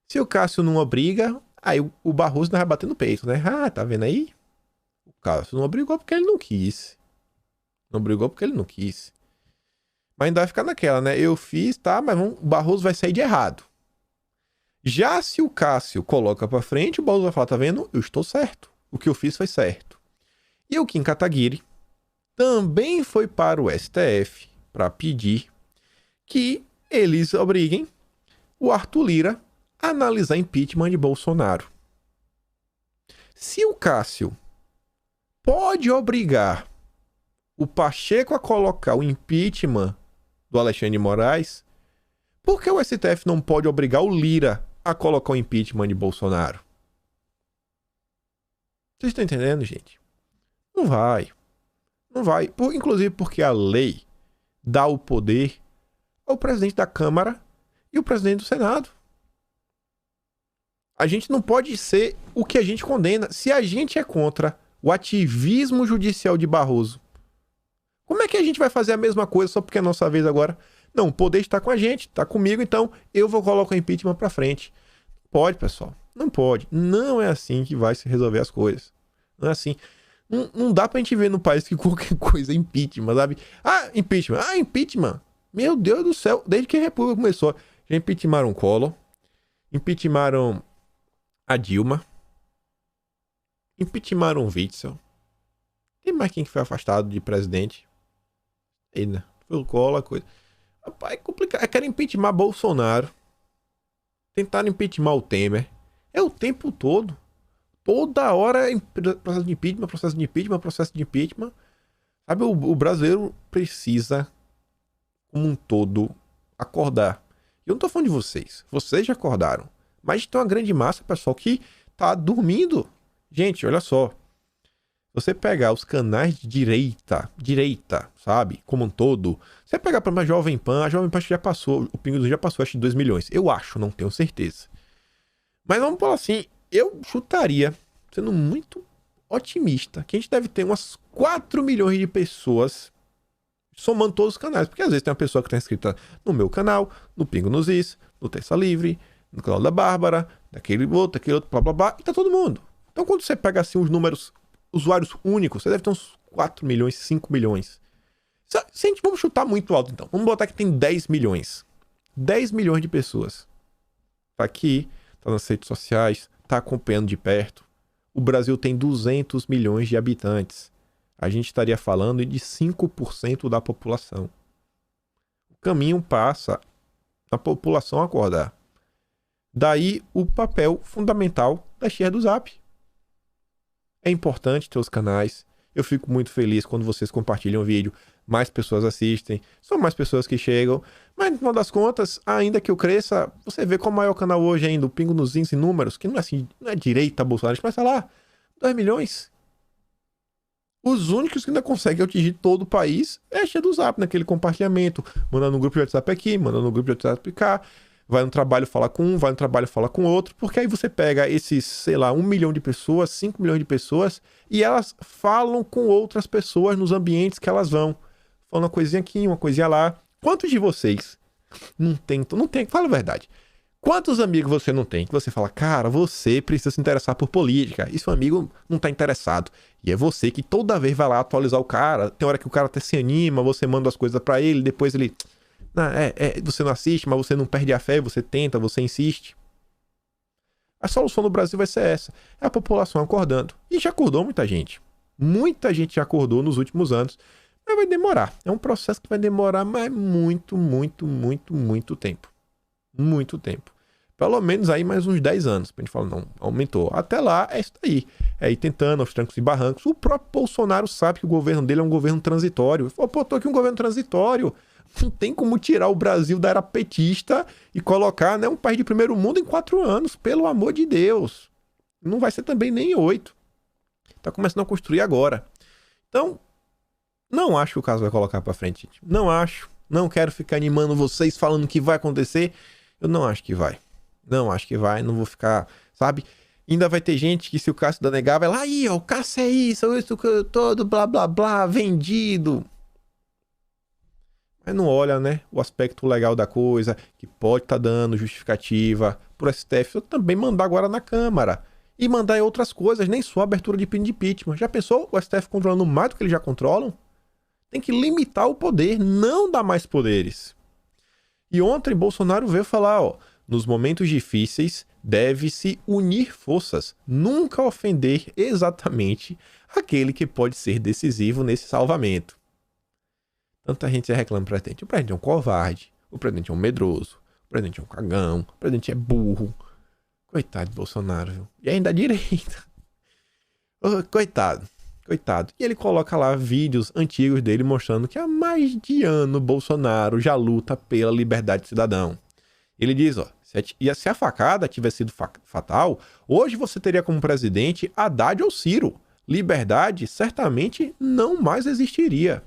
Se o Cássio não obriga, aí o Barroso não vai bater no peito, né? Ah, tá vendo aí? O Cássio não obrigou porque ele não quis. Mas ainda vai ficar naquela, né? Eu fiz, tá? Mas o Barroso vai sair de errado. Já se o Cássio coloca pra frente, o Barroso vai falar, tá vendo? Eu estou certo. O que eu fiz foi certo. E o Kim Kataguiri também foi para o STF para pedir que eles obriguem o Arthur Lira a analisar impeachment de Bolsonaro. Se o Cássio pode obrigar o Pacheco a colocar o impeachment do Alexandre de Moraes, por que o STF não pode obrigar o Lira a colocar o impeachment de Bolsonaro? Vocês estão entendendo, gente? Não vai. Inclusive porque a lei dá o poder ao presidente da Câmara e o presidente do Senado. A gente não pode ser o que a gente condena. Se a gente é contra o ativismo judicial de Barroso, como é que a gente vai fazer a mesma coisa só porque é nossa vez agora? Não, o poder está com a gente, está comigo, então eu vou colocar o impeachment pra frente. Pode, pessoal. Não pode. Não é assim que vai se resolver as coisas. Não é assim. Não dá pra gente ver no país que qualquer coisa é impeachment, sabe? Impeachment. Meu Deus do céu. Desde que a República começou. Já impeachmentaram o Collor. Impeachmentaram a Dilma. Impeachmentaram o Witzel. Tem mais quem foi afastado de presidente? Aí, né? Foi o Collor, a coisa. Rapaz, é complicado. Querem impeachmentar Bolsonaro. Tentaram impeachmentar o Temer. É o tempo todo. Toda hora é processo de impeachment. Sabe, o brasileiro precisa, como um todo, acordar. Eu não tô falando de vocês. Vocês já acordaram. Mas tem uma grande massa, pessoal, que tá dormindo. Gente, olha só. Você pegar os canais de direita, sabe? Como um todo. Você pegar pra uma Jovem Pan, a Jovem Pan já passou, o Pingo do já passou, acho que 2 milhões. Eu acho, não tenho certeza. Mas vamos falar assim, eu chutaria, sendo muito otimista, que a gente deve ter umas 4 milhões de pessoas somando todos os canais. Porque às vezes tem uma pessoa que está inscrita no meu canal, no Pingo nos Is, no Terça Livre, no canal da Bárbara, daquele outro, blá blá blá, e tá todo mundo. Então quando você pega assim os números, usuários únicos, você deve ter uns 4 milhões, 5 milhões. Se a gente, vamos chutar muito alto então. Vamos botar que tem 10 milhões. 10 milhões de pessoas. Tá aqui, tá nas redes sociais, tá acompanhando de perto. O Brasil tem 200 milhões de habitantes. A gente estaria falando de 5% da população. O caminho passa a população acordar. Daí o papel fundamental da share do Zap. É importante ter os canais. Eu fico muito feliz quando vocês compartilham o vídeo. Mais pessoas assistem. São mais pessoas que chegam. Mas no final das contas, ainda que eu cresça, você vê qual é o maior canal hoje ainda, o Pingo nos Índices e Números, que não é assim, não é direita Bolsonaro, mas tá lá, 2 milhões. Os únicos que ainda conseguem atingir todo o país é a share do Zap, naquele compartilhamento. Mandando no grupo de WhatsApp aqui, mandando no grupo de WhatsApp cá. vai no trabalho falar com um, vai no trabalho falar com outro, porque aí você pega esses, sei lá, 1 milhão de pessoas, 5 milhões de pessoas, e elas falam com outras pessoas nos ambientes que elas vão. Falando uma coisinha aqui, uma coisinha lá. Quantos de vocês não tem, fala a verdade. Quantos amigos você não tem que você fala, cara, você precisa se interessar por política, e seu amigo não tá interessado. E é você que toda vez vai lá atualizar o cara, tem hora que o cara até se anima, você manda as coisas pra ele, depois ele... você não assiste, mas você não perde a fé, você tenta, você insiste. A solução do Brasil vai ser essa. É a população acordando. E já acordou muita gente. Muita gente já acordou nos últimos anos. Mas vai demorar. É um processo que vai demorar mas muito tempo. Muito tempo. Pelo menos aí mais uns 10 anos. Pra gente falar, não, aumentou. Até lá é isso aí. É ir tentando aos trancos e barrancos. O próprio Bolsonaro sabe que o governo dele é um governo transitório. Ele falou, pô, tô aqui um governo transitório. Não tem como tirar o Brasil da era petista e colocar, né, um país de primeiro mundo em 4 anos. Pelo amor de Deus. Não vai ser também nem 8. Tá começando a construir agora. Então, não acho que o caso vai colocar pra frente, gente. Não acho. Não quero ficar animando vocês falando que vai acontecer. Eu não acho que vai. Não acho que vai. Não vou ficar, sabe? Ainda vai ter gente que se o Cássio da negar vai lá, aí, ó, o Cássio é isso todo, blá, blá, blá, vendido. Mas não olha, né, o aspecto legal da coisa, que pode estar dando justificativa pro STF também mandar agora na Câmara. E mandar em outras coisas, nem só abertura de pedido de impeachment. Já pensou o STF controlando mais do que eles já controlam? Tem que limitar o poder, não dar mais poderes. E ontem Bolsonaro veio falar, ó, nos momentos difíceis deve-se unir forças, nunca ofender exatamente aquele que pode ser decisivo nesse salvamento. Tanta gente reclama do presidente. O presidente é um covarde, o presidente é um medroso, o presidente é um cagão, o presidente é burro. Coitado de Bolsonaro, viu? E ainda a direita. Oh, coitado. E ele coloca lá vídeos antigos dele mostrando que há mais de ano Bolsonaro já luta pela liberdade do cidadão. Ele diz, ó, se a facada tivesse sido fatal, hoje você teria como presidente Haddad ou Ciro. Liberdade certamente não mais existiria.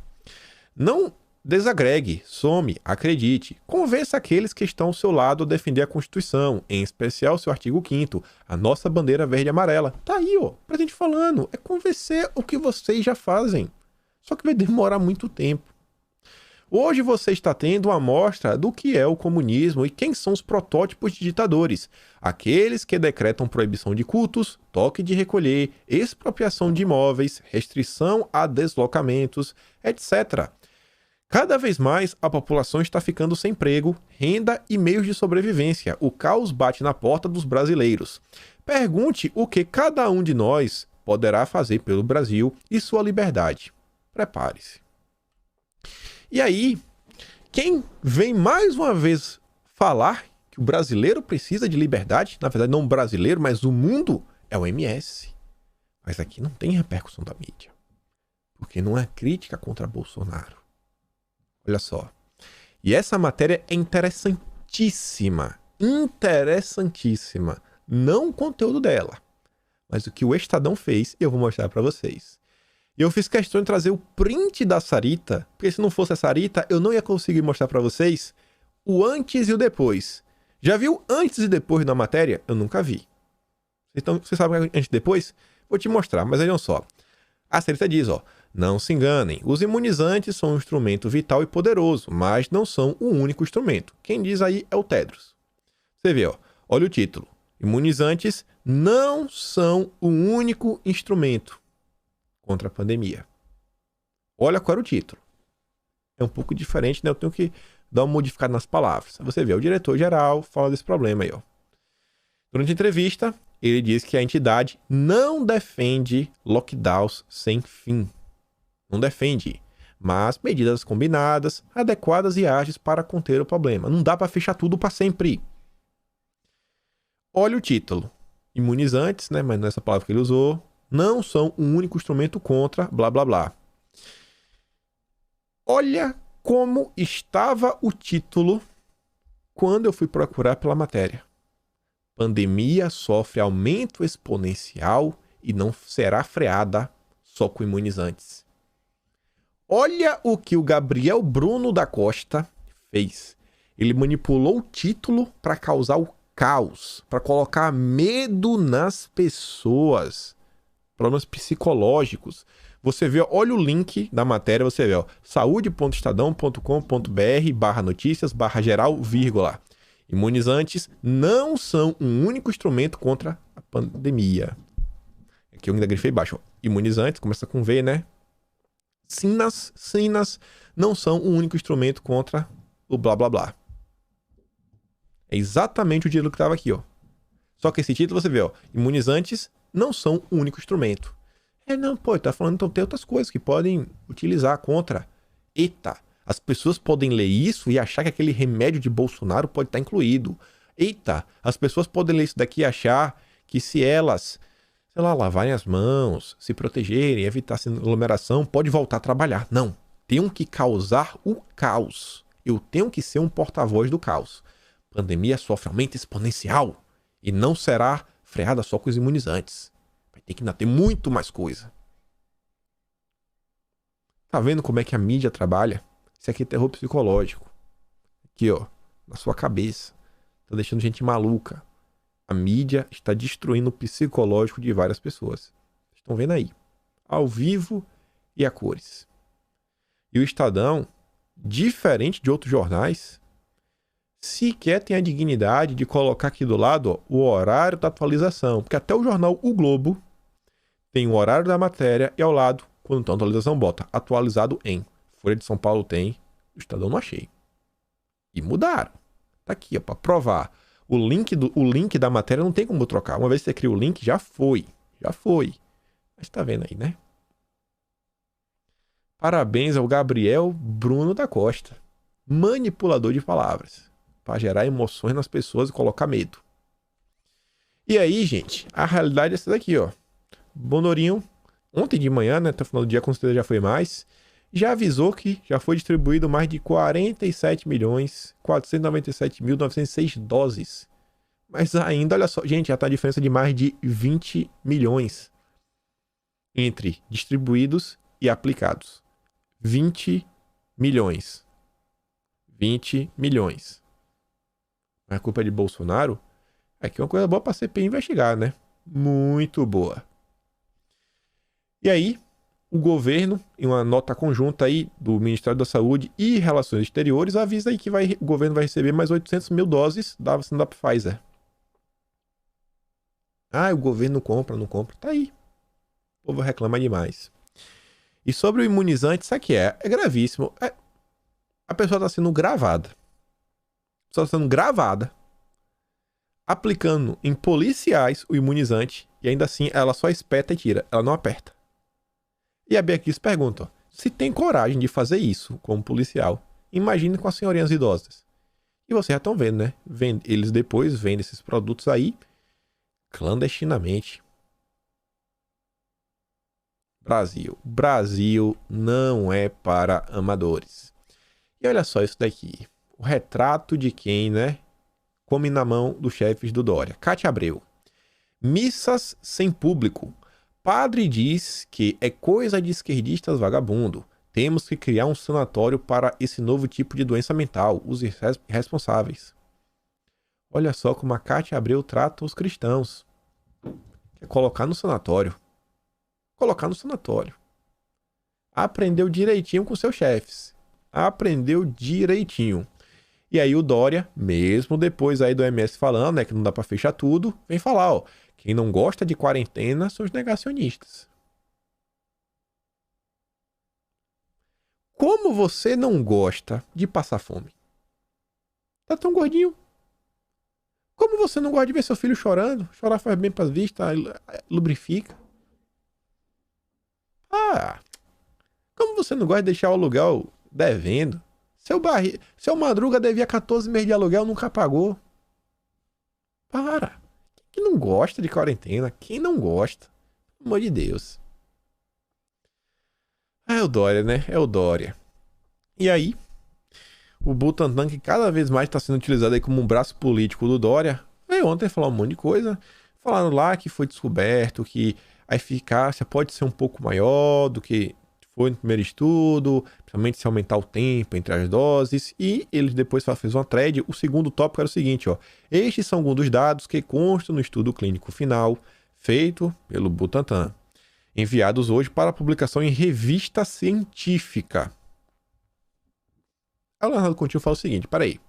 Não desagregue, some, acredite. Convença aqueles que estão ao seu lado a defender a Constituição, em especial seu artigo 5º, a nossa bandeira verde e amarela. Tá aí, ó, pra gente falando. É convencer o que vocês já fazem. Só que vai demorar muito tempo. Hoje você está tendo uma amostra do que é o comunismo e quem são os protótipos de ditadores. Aqueles que decretam proibição de cultos, toque de recolher, expropriação de imóveis, restrição a deslocamentos, etc. Cada vez mais a população está ficando sem emprego, renda e meios de sobrevivência. O caos bate na porta dos brasileiros. Pergunte o que cada um de nós poderá fazer pelo Brasil e sua liberdade. Prepare-se. E aí, quem vem mais uma vez falar que o brasileiro precisa de liberdade, na verdade não o brasileiro, mas o mundo, é o MS. Mas aqui não tem repercussão da mídia. Porque não é crítica contra Bolsonaro. Olha só. E essa matéria é interessantíssima. Interessantíssima. Não o conteúdo dela, mas o que o Estadão fez, eu vou mostrar para vocês. E eu fiz questão de trazer o print da Sarita, porque se não fosse a Sarita, eu não ia conseguir mostrar para vocês o antes e o depois. Já viu antes e depois da matéria? Eu nunca vi. Então, você sabe o que é antes e depois? Vou te mostrar, mas olha só. A Sarita diz, ó, não se enganem, os imunizantes são um instrumento vital e poderoso, mas não são o único instrumento. Quem diz aí é o Tedros. Você vê, ó, olha o título. Imunizantes não são o único instrumento contra a pandemia. Olha qual era o título. É um pouco diferente, né? Eu tenho que dar uma modificada nas palavras. Você vê, o diretor-geral fala desse problema aí, ó. Durante a entrevista, ele diz que a entidade não defende lockdowns sem fim. Não defende, mas medidas combinadas, adequadas e ágeis para conter o problema. Não dá para fechar tudo para sempre. Olha o título. Imunizantes, né? Mas não é essa palavra que ele usou. Não são um único instrumento contra blá blá blá. Olha como estava o título quando eu fui procurar pela matéria. Pandemia sofre aumento exponencial e não será freada só com imunizantes. Olha o que o Gabriel Bruno da Costa fez. Ele manipulou o título para causar o caos, para colocar medo nas pessoas, problemas psicológicos. Você vê, olha o link da matéria, você vê, ó, saúde.estadão.com.br/notícias/geral, vírgula. Imunizantes não são um único instrumento contra a pandemia. Aqui eu ainda grifei baixo, ó. Imunizantes, começa com V, né? Sinas não são um único instrumento contra o blá blá blá. É exatamente o título que estava aqui, ó. Só que esse título você vê, ó, imunizantes não são um único instrumento. Não, pô, tá falando, então tem outras coisas que podem utilizar contra. Eita, as pessoas podem ler isso e achar que aquele remédio de Bolsonaro pode estar incluído. Eita, as pessoas podem ler isso daqui e achar que se elas, sei lá, lavarem as mãos, se protegerem, evitar aglomeração, pode voltar a trabalhar. Não, tenho que causar o caos. Eu tenho que ser um porta-voz do caos. A pandemia sofre aumento exponencial e não será freada só com os imunizantes. Vai ter que ainda ter muito mais coisa. Tá vendo como é que a mídia trabalha? Isso aqui é terror psicológico. Aqui, ó, na sua cabeça. Tá deixando gente maluca. A mídia está destruindo o psicológico de várias pessoas. Estão vendo aí? Ao vivo e a cores. E o Estadão, diferente de outros jornais, sequer tem a dignidade de colocar aqui do lado, ó, o horário da atualização. Porque até o jornal O Globo tem o horário da matéria e ao lado, quando tem a atualização, bota atualizado em. Folha de São Paulo tem, o Estadão não achei. E mudaram. Tá aqui, ó, para provar. O link da matéria não tem como trocar. Uma vez que você cria o link, já foi. Já foi. Mas tá vendo aí, né? Parabéns ao Gabriel Bruno da Costa. Manipulador de palavras. Para gerar emoções nas pessoas e colocar medo. E aí, gente, a realidade é essa daqui, ó. Bonorinho, ontem de manhã, né, até o final do dia, com certeza já foi mais, já avisou que já foi distribuído mais de 47.497.906 doses. Mas ainda, olha só, gente, já tá a diferença de mais de 20 milhões entre distribuídos e aplicados. 20 milhões. 20 milhões. Mas a culpa é de Bolsonaro? Aqui é uma coisa boa pra CPI investigar, né? Muito boa. E aí, o governo, em uma nota conjunta aí do Ministério da Saúde e Relações Exteriores, avisa aí que o governo vai receber mais 800 mil doses da vacina da Pfizer. Ah, o governo não compra. Tá aí. O povo reclama demais. E sobre o imunizante, sabe o que é? É gravíssimo. A pessoa está sendo gravada. A pessoa está sendo gravada, aplicando em policiais o imunizante, e ainda assim ela só espeta e tira. Ela não aperta. E a Bia Kiss pergunta, ó, se tem coragem de fazer isso como policial, imagine com as senhorinhas idosas. E vocês já estão vendo, né? Eles depois vendem esses produtos aí clandestinamente. Brasil não é para amadores. E olha só isso daqui. O retrato de quem, né? Come na mão dos chefes do Dória. Cátia Abreu. Missas sem público. Padre diz que é coisa de esquerdistas vagabundo. Temos que criar um sanatório para esse novo tipo de doença mental. Os irresponsáveis. Olha só como a Cátia Abreu trata os cristãos. Quer colocar no sanatório. Colocar no sanatório. Aprendeu direitinho com seus chefes. Aprendeu direitinho. E aí o Dória, mesmo depois aí do OMS falando, né, que não dá pra fechar tudo, vem falar, ó, quem não gosta de quarentena são os negacionistas. Como você não gosta de passar fome? Tá tão gordinho. Como você não gosta de ver seu filho chorando? Chorar faz bem pras vistas, lubrifica. Como você não gosta de deixar o aluguel devendo? Seu Madruga devia 14 meses de aluguel, nunca pagou. Para. Quem não gosta de quarentena? Quem não gosta? Pelo amor de Deus. É o Dória, né? É o Dória. E aí, o Butantan, que cada vez mais está sendo utilizado aí como um braço político do Dória, veio ontem falar um monte de coisa. Falando lá que foi descoberto que a eficácia pode ser um pouco maior do que foi no primeiro estudo, principalmente se aumentar o tempo entre as doses, e ele depois fez uma thread. O segundo tópico era o seguinte, ó: estes são alguns dos dados que constam no estudo clínico final feito pelo Butantan, enviados hoje para publicação em revista científica. Aí o Leonardo Coutinho fala o seguinte: peraí,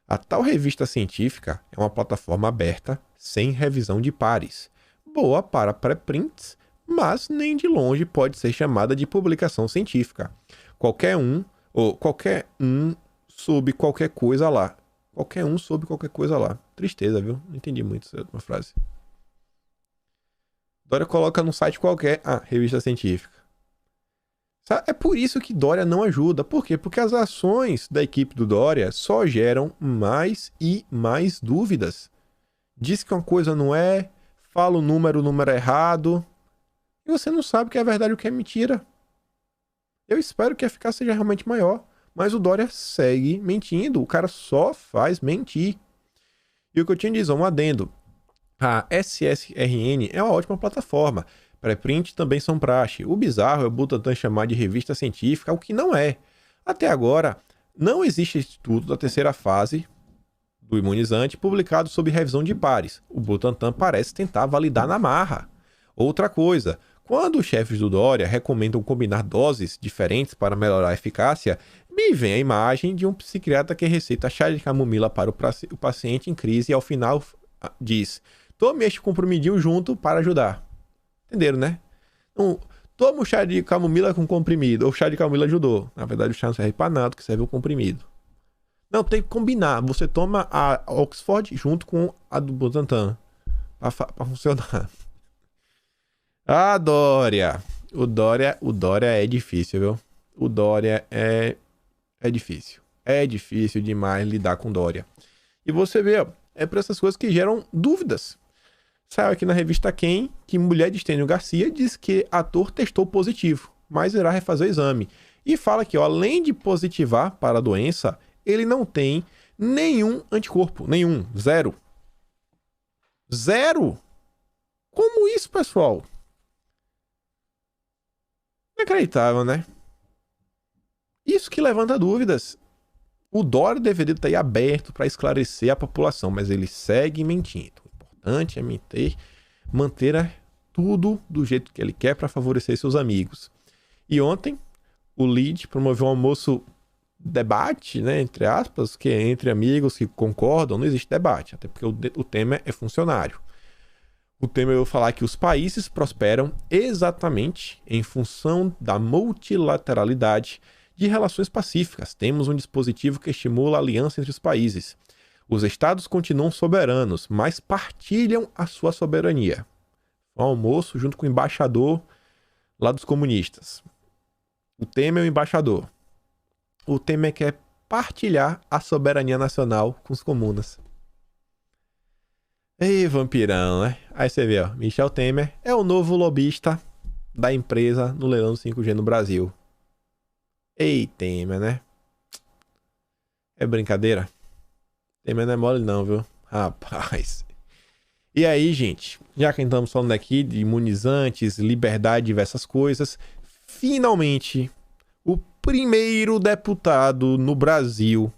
a tal revista científica é uma plataforma aberta, sem revisão de pares, boa para pré-prints, mas nem de longe pode ser chamada de publicação científica. Qualquer um soube qualquer coisa lá. Qualquer um soube qualquer coisa lá. Tristeza, viu? Não entendi muito essa última frase. Dória coloca num site qualquer, revista científica. É por isso que Dória não ajuda. Por quê? Porque as ações da equipe do Dória só geram mais e mais dúvidas. Diz que uma coisa não é, fala o número errado, e você não sabe o que é verdade e o que é mentira. Eu espero que a eficácia seja realmente maior, mas o Dória segue mentindo. O cara só faz mentir. E o que eu tinha de dizer, um adendo: a SSRN é uma ótima plataforma. Pré-print também são praxe. O bizarro é o Butantan chamar de revista científica, o que não é. Até agora, não existe estudo da terceira fase do imunizante publicado sob revisão de pares. O Butantan parece tentar validar na marra. Outra coisa, quando os chefes do Dória recomendam combinar doses diferentes para melhorar a eficácia, me vem a imagem de um psiquiatra que receita chá de camomila para o paciente em crise e ao final diz: tome este comprimidinho junto para ajudar. Entenderam, né? Então, toma o chá de camomila com comprimido, ou o chá de camomila ajudou. Na verdade, o chá não serve para nada, que serve o comprimido. Não, tem que combinar. Você toma a Oxford junto com a do Butantan para funcionar. Dória. O Dória é difícil, viu? O Dória é difícil. É difícil demais lidar com Dória. E você vê, ó, é por essas coisas que geram dúvidas. Saiu aqui na revista Quem que mulher de Estênio Garcia diz que ator testou positivo, mas irá refazer o exame. E fala que, ó, além de positivar para a doença, ele não tem nenhum anticorpo. Nenhum. Zero. Zero? Como isso, pessoal? Inacreditável, né? Isso que levanta dúvidas. O Dória deveria estar aí aberto para esclarecer a população, mas ele segue mentindo. O importante é manter tudo do jeito que ele quer para favorecer seus amigos. E ontem, o LEAD promoveu um almoço debate, né, entre aspas, que é entre amigos que concordam. Não existe debate, até porque o tema é funcionário. O tema eu vou falar que os países prosperam exatamente em função da multilateralidade de relações pacíficas. Temos um dispositivo que estimula a aliança entre os países. Os estados continuam soberanos, mas partilham a sua soberania. Um almoço junto com o embaixador lá dos comunistas. O tema é o embaixador. O tema é que é partilhar a soberania nacional com os comunas. Ei, vampirão, né? Aí você vê, ó, Michel Temer é o novo lobista da empresa no leilão do 5G no Brasil. Ei, Temer, né? É brincadeira? Temer não é mole não, viu? Rapaz. E aí, gente, já que estamos falando aqui de imunizantes, liberdade, diversas coisas, finalmente, o primeiro deputado no Brasil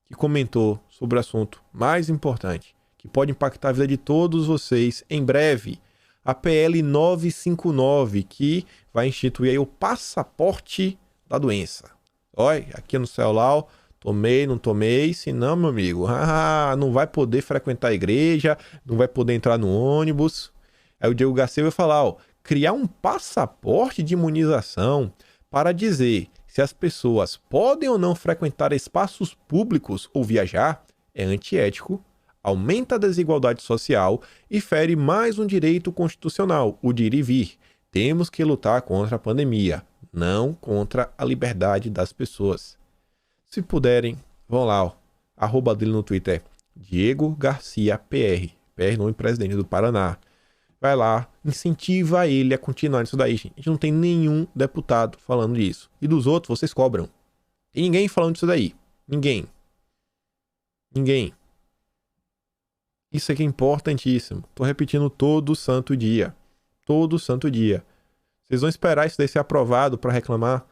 que comentou sobre o assunto mais importante, que pode impactar a vida de todos vocês em breve, a PL 959, que vai instituir aí o passaporte da doença. Olha, aqui no celular, tomei, não tomei, senão, meu amigo, não vai poder frequentar a igreja, não vai poder entrar no ônibus. Aí o Diego Garcia vai falar, ó, criar um passaporte de imunização para dizer se as pessoas podem ou não frequentar espaços públicos ou viajar é antiético, aumenta a desigualdade social e fere mais um direito constitucional, o de ir e vir. Temos que lutar contra a pandemia, não contra a liberdade das pessoas. Se puderem, vão lá, ó, arroba dele no Twitter, Diego Garcia PR, PR nome presidente do Paraná. Vai lá, incentiva ele a continuar nisso daí, gente. A gente não tem nenhum deputado falando disso. E dos outros, vocês cobram. E ninguém falando disso daí. Ninguém. Isso aqui é importantíssimo. Tô repetindo todo santo dia. Todo santo dia. Vocês vão esperar isso daí ser aprovado para reclamar?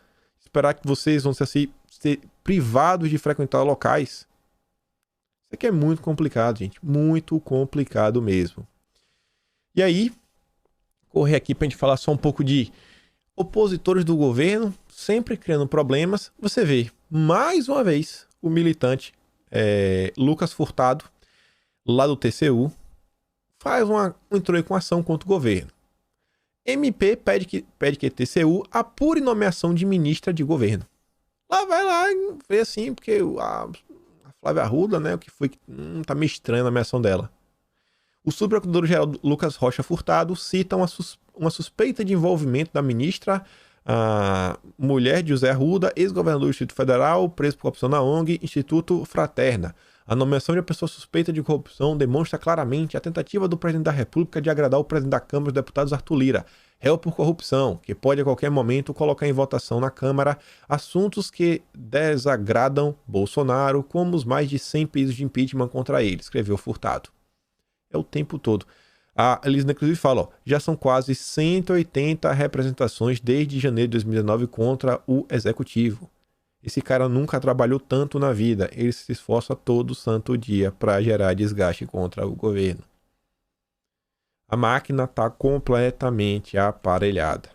esperar que vocês vão ser privados de frequentar locais. Isso aqui é muito complicado, gente. Muito complicado mesmo. E aí, correr aqui para a gente falar só um pouco de opositores do governo, sempre criando problemas. Você vê, mais uma vez, o militante Lucas Furtado, lá do TCU, entrou com ação contra o governo. MP pede que TCU apure nomeação de ministra de governo. Lá vai lá e vê assim, porque a Flávia Arruda, né, o que foi que tá meio estranha a nomeação dela. O subprocurador-geral Lucas Rocha Furtado cita uma suspeita de envolvimento da ministra, a mulher de José Arruda, ex-governador do Distrito Federal, preso por corrupção na ONG Instituto Fraterna. A nomeação de uma pessoa suspeita de corrupção demonstra claramente a tentativa do presidente da República de agradar o presidente da Câmara dos Deputados, Arthur Lira, réu por corrupção, que pode a qualquer momento colocar em votação na Câmara assuntos que desagradam Bolsonaro, como os mais de 100 pedidos de impeachment contra ele, escreveu Furtado. É o tempo todo. A Elisa, inclusive, fala, já são quase 180 representações desde janeiro de 2019 contra o Executivo. Esse cara nunca trabalhou tanto na vida. Ele se esforça todo santo dia para gerar desgaste contra o governo. A máquina está completamente aparelhada.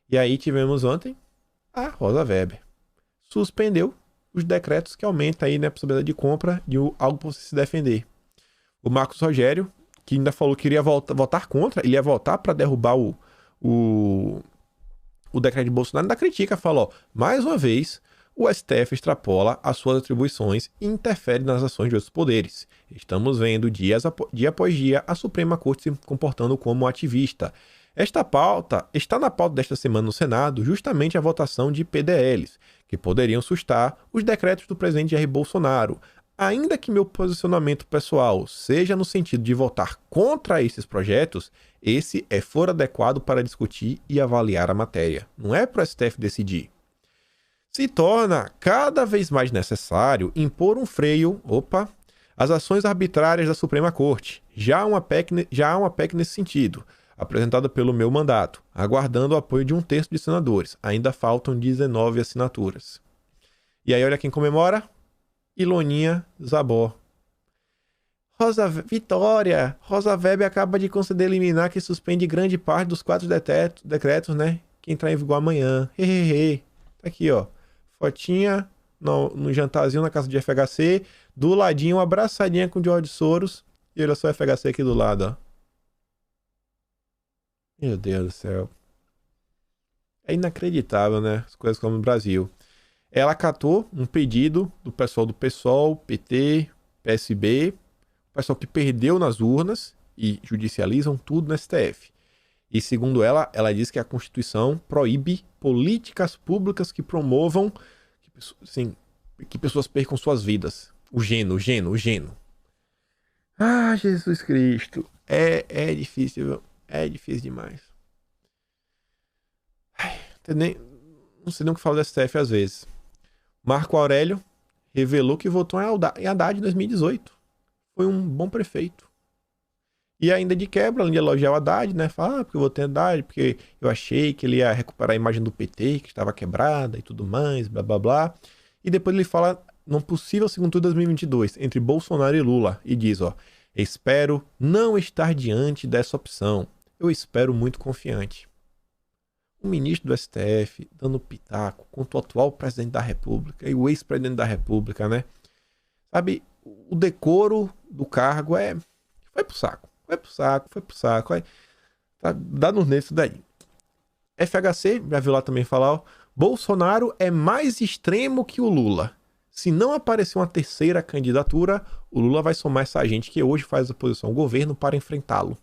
E aí tivemos ontem a Rosa Weber. Suspendeu os decretos que aumentam aí, né, a possibilidade de compra de algo para você se defender. O Marcos Rogério, que ainda falou que iria votar contra, ele ia votar para derrubar o decreto de Bolsonaro, ainda critica, falou, mais uma vez, o STF extrapola as suas atribuições e interfere nas ações de outros poderes. Estamos vendo dia após dia a Suprema Corte se comportando como ativista. Esta pauta está na pauta desta semana no Senado justamente a votação de PDLs, que poderiam sustar os decretos do presidente Jair Bolsonaro. Ainda que meu posicionamento pessoal seja no sentido de votar contra esses projetos, esse é fora adequado para discutir e avaliar a matéria. Não é para o STF decidir. Se torna cada vez mais necessário impor um freio, às ações arbitrárias da Suprema Corte. Já há uma PEC nesse sentido, apresentada pelo meu mandato, aguardando o apoio de 1/3 de senadores. Ainda faltam 19 assinaturas. E aí olha quem comemora. Iloninha Zabó. Rosa Weber acaba de conceder liminar que suspende grande parte dos 4 decretos, né? Que entrar em vigor amanhã. Tá aqui, ó. Fotinha no jantarzinho na casa de FHC. Do ladinho, uma abraçadinha com o George Soros. E olha só o FHC aqui do lado, ó. Meu Deus do céu. É inacreditável, né? As coisas como no Brasil. Ela acatou um pedido do pessoal do PSOL, PT, PSB, o pessoal que perdeu nas urnas e judicializam tudo no STF. E segundo ela diz que a Constituição proíbe políticas públicas que promovam que pessoas percam suas vidas. O geno. Ah, Jesus Cristo. É difícil, viu? É difícil demais. Não sei nem o que falar do STF às vezes. Marco Aurélio revelou que votou em Haddad em 2018. Foi um bom prefeito. E ainda de quebra, além de elogiar o Haddad, né? Fala, porque eu votei em Haddad, porque eu achei que ele ia recuperar a imagem do PT, que estava quebrada e tudo mais, blá blá blá. E depois ele fala num possível segundo turno de 2022, entre Bolsonaro e Lula, e diz, espero não estar diante dessa opção. Eu espero muito confiante. O ministro do STF dando pitaco contra o atual presidente da República e o ex-presidente da República, né? Sabe, o decoro do cargo foi pro saco. Dá nos nervos isso daí. FHC, já viu lá também falar, Bolsonaro é mais extremo que o Lula. Se não aparecer uma terceira candidatura, o Lula vai somar essa gente que hoje faz oposição ao governo para enfrentá-lo.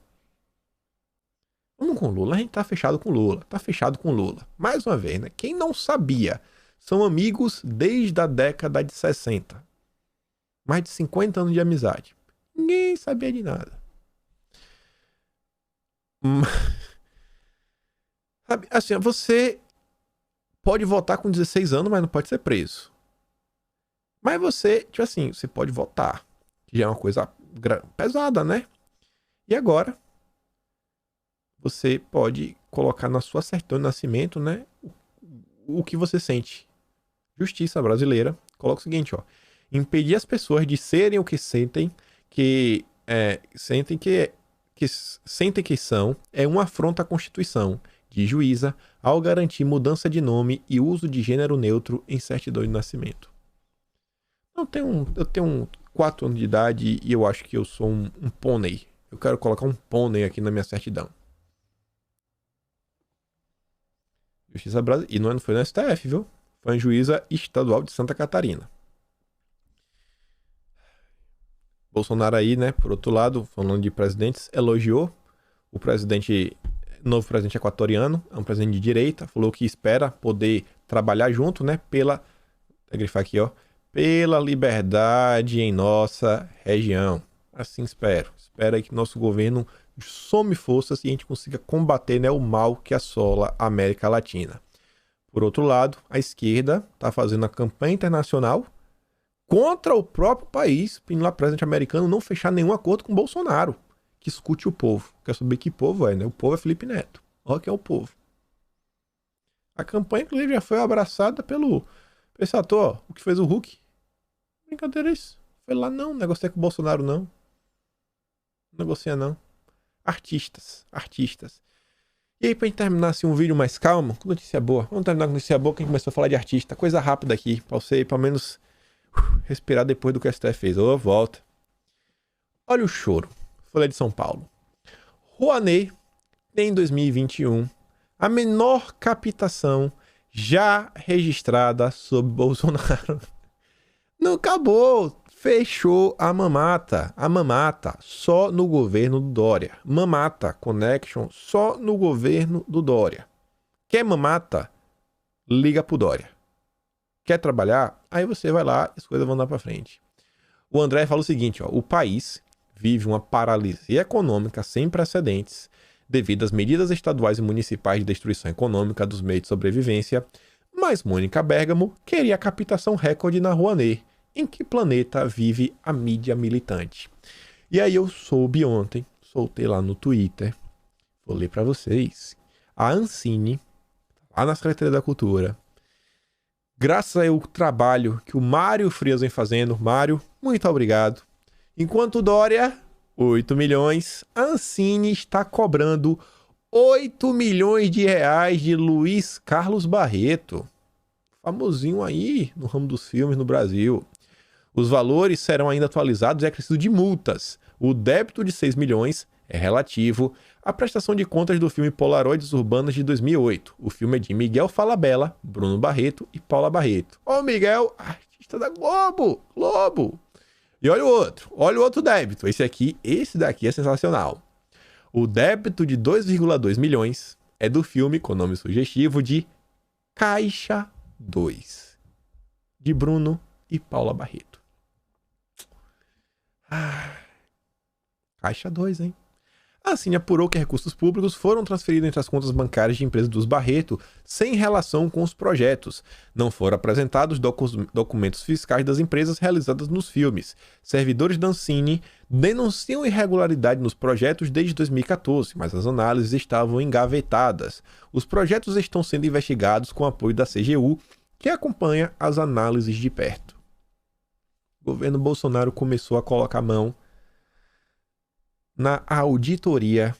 Vamos com o Lula, a gente tá fechado com o Lula. Mais uma vez, né? Quem não sabia, são amigos desde a década de 60. Mais de 50 anos de amizade. Ninguém sabia de nada. Sabe, assim, você pode votar com 16 anos, mas não pode ser preso. Mas você, tipo assim, você pode votar. Que já é uma coisa pesada, né? E agora, você pode colocar na sua certidão de nascimento, né, o que você sente. Justiça brasileira coloca o seguinte, ó. Impedir as pessoas de serem o que sentem que sentem que são é uma afronta à Constituição, diz juíza, ao garantir mudança de nome e uso de gênero neutro em certidão de nascimento. Eu tenho 4 anos de idade e eu acho que eu sou um pônei. Eu quero colocar um pônei aqui na minha certidão. Justiça brasileira. E não foi no STF, viu? Foi a juíza estadual de Santa Catarina. Bolsonaro aí, né, por outro lado, falando de presidentes, elogiou o novo presidente equatoriano, é um presidente de direita, falou que espera poder trabalhar junto, né, vou grifar aqui, ó, pela liberdade em nossa região. Assim espero. Espero aí que nosso governo some forças e a gente consiga combater, né, o mal que assola a América Latina. Por outro lado, a esquerda está fazendo a campanha internacional contra o próprio país, pedindo lá para o presidente americano não fechar nenhum acordo com o Bolsonaro, que escute o povo. Quer saber que povo é, né? O povo é Felipe Neto. Olha quem é o povo. A campanha, inclusive, já foi abraçada pelo esse ator, o que fez o Hulk. Brincadeira isso. Foi lá, não, negocia com o Bolsonaro, não. Negocia, não. Artistas. E aí, pra gente terminar assim, um vídeo mais calmo, com notícia boa. Vamos terminar com notícia boa, que a gente começou a falar de artista. Coisa rápida aqui, pra você, pelo menos, respirar depois do que o STF fez. Ô, volta. Olha o choro. Folha de São Paulo. Rouanet tem em 2021 a menor captação já registrada sob Bolsonaro. Não acabou. Fechou a mamata. A mamata só no governo do Dória. Mamata Connection só no governo do Dória. Quer mamata? Liga pro Dória. Quer trabalhar? Aí você vai lá e as coisas vão dar pra frente. O André fala o seguinte, ó. O país vive uma paralisia econômica sem precedentes devido às medidas estaduais e municipais de destruição econômica dos meios de sobrevivência, mas Mônica Bergamo queria a captação recorde na Rouanet. Em que planeta vive a mídia militante? E aí eu soube ontem, soltei lá no Twitter, vou ler para vocês, a Ancine, lá na Secretaria da Cultura, graças ao trabalho que o Mário Frias vem fazendo, Mário, muito obrigado. Enquanto o Dória, 8 milhões, a Ancine está cobrando 8 milhões de reais de Luiz Carlos Barreto, famosinho aí no ramo dos filmes no Brasil. Os valores serão ainda atualizados e acrescido de multas. O débito de 6 milhões é relativo à prestação de contas do filme Polaroides Urbanas de 2008. O filme é de Miguel Falabella, Bruno Barreto e Paula Barreto. Ó, Miguel, artista da Globo! E olha o outro débito. Esse daqui é sensacional. O débito de 2,2 milhões é do filme com nome sugestivo de Caixa 2, de Bruno e Paula Barreto. Caixa 2, hein? A Ancine apurou que recursos públicos foram transferidos entre as contas bancárias de empresas dos Barreto sem relação com os projetos. Não foram apresentados documentos fiscais das empresas realizadas nos filmes. Servidores da Ancine denunciam irregularidade nos projetos desde 2014, mas as análises estavam engavetadas. Os projetos estão sendo investigados com apoio da CGU, que acompanha as análises de perto. O governo Bolsonaro começou a colocar a mão na auditoria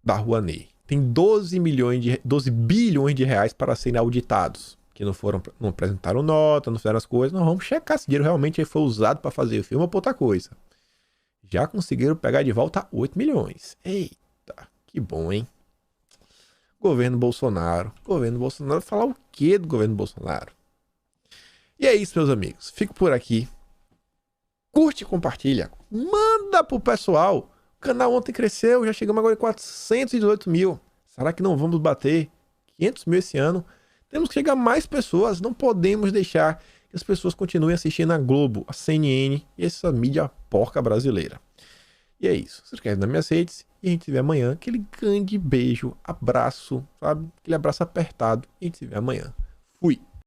da Rouanet. Tem 12 bilhões de reais para serem auditados, que não apresentaram nota, não fizeram as coisas. Nós vamos checar se o dinheiro realmente foi usado para fazer o filme ou para outra coisa. Já conseguiram pegar de volta 8 milhões. Eita, que bom, hein? Governo Bolsonaro. Falar o quê do governo Bolsonaro? E é isso, meus amigos. Fico por aqui. Curte e compartilha. Manda pro pessoal. O canal ontem cresceu, já chegamos agora em 418 mil. Será que não vamos bater 500 mil esse ano? Temos que chegar a mais pessoas. Não podemos deixar que as pessoas continuem assistindo a Globo, a CNN e essa mídia porca brasileira. E é isso. Se inscreve nas minhas redes e a gente se vê amanhã. Aquele grande beijo, abraço, sabe? Aquele abraço apertado. E a gente se vê amanhã. Fui.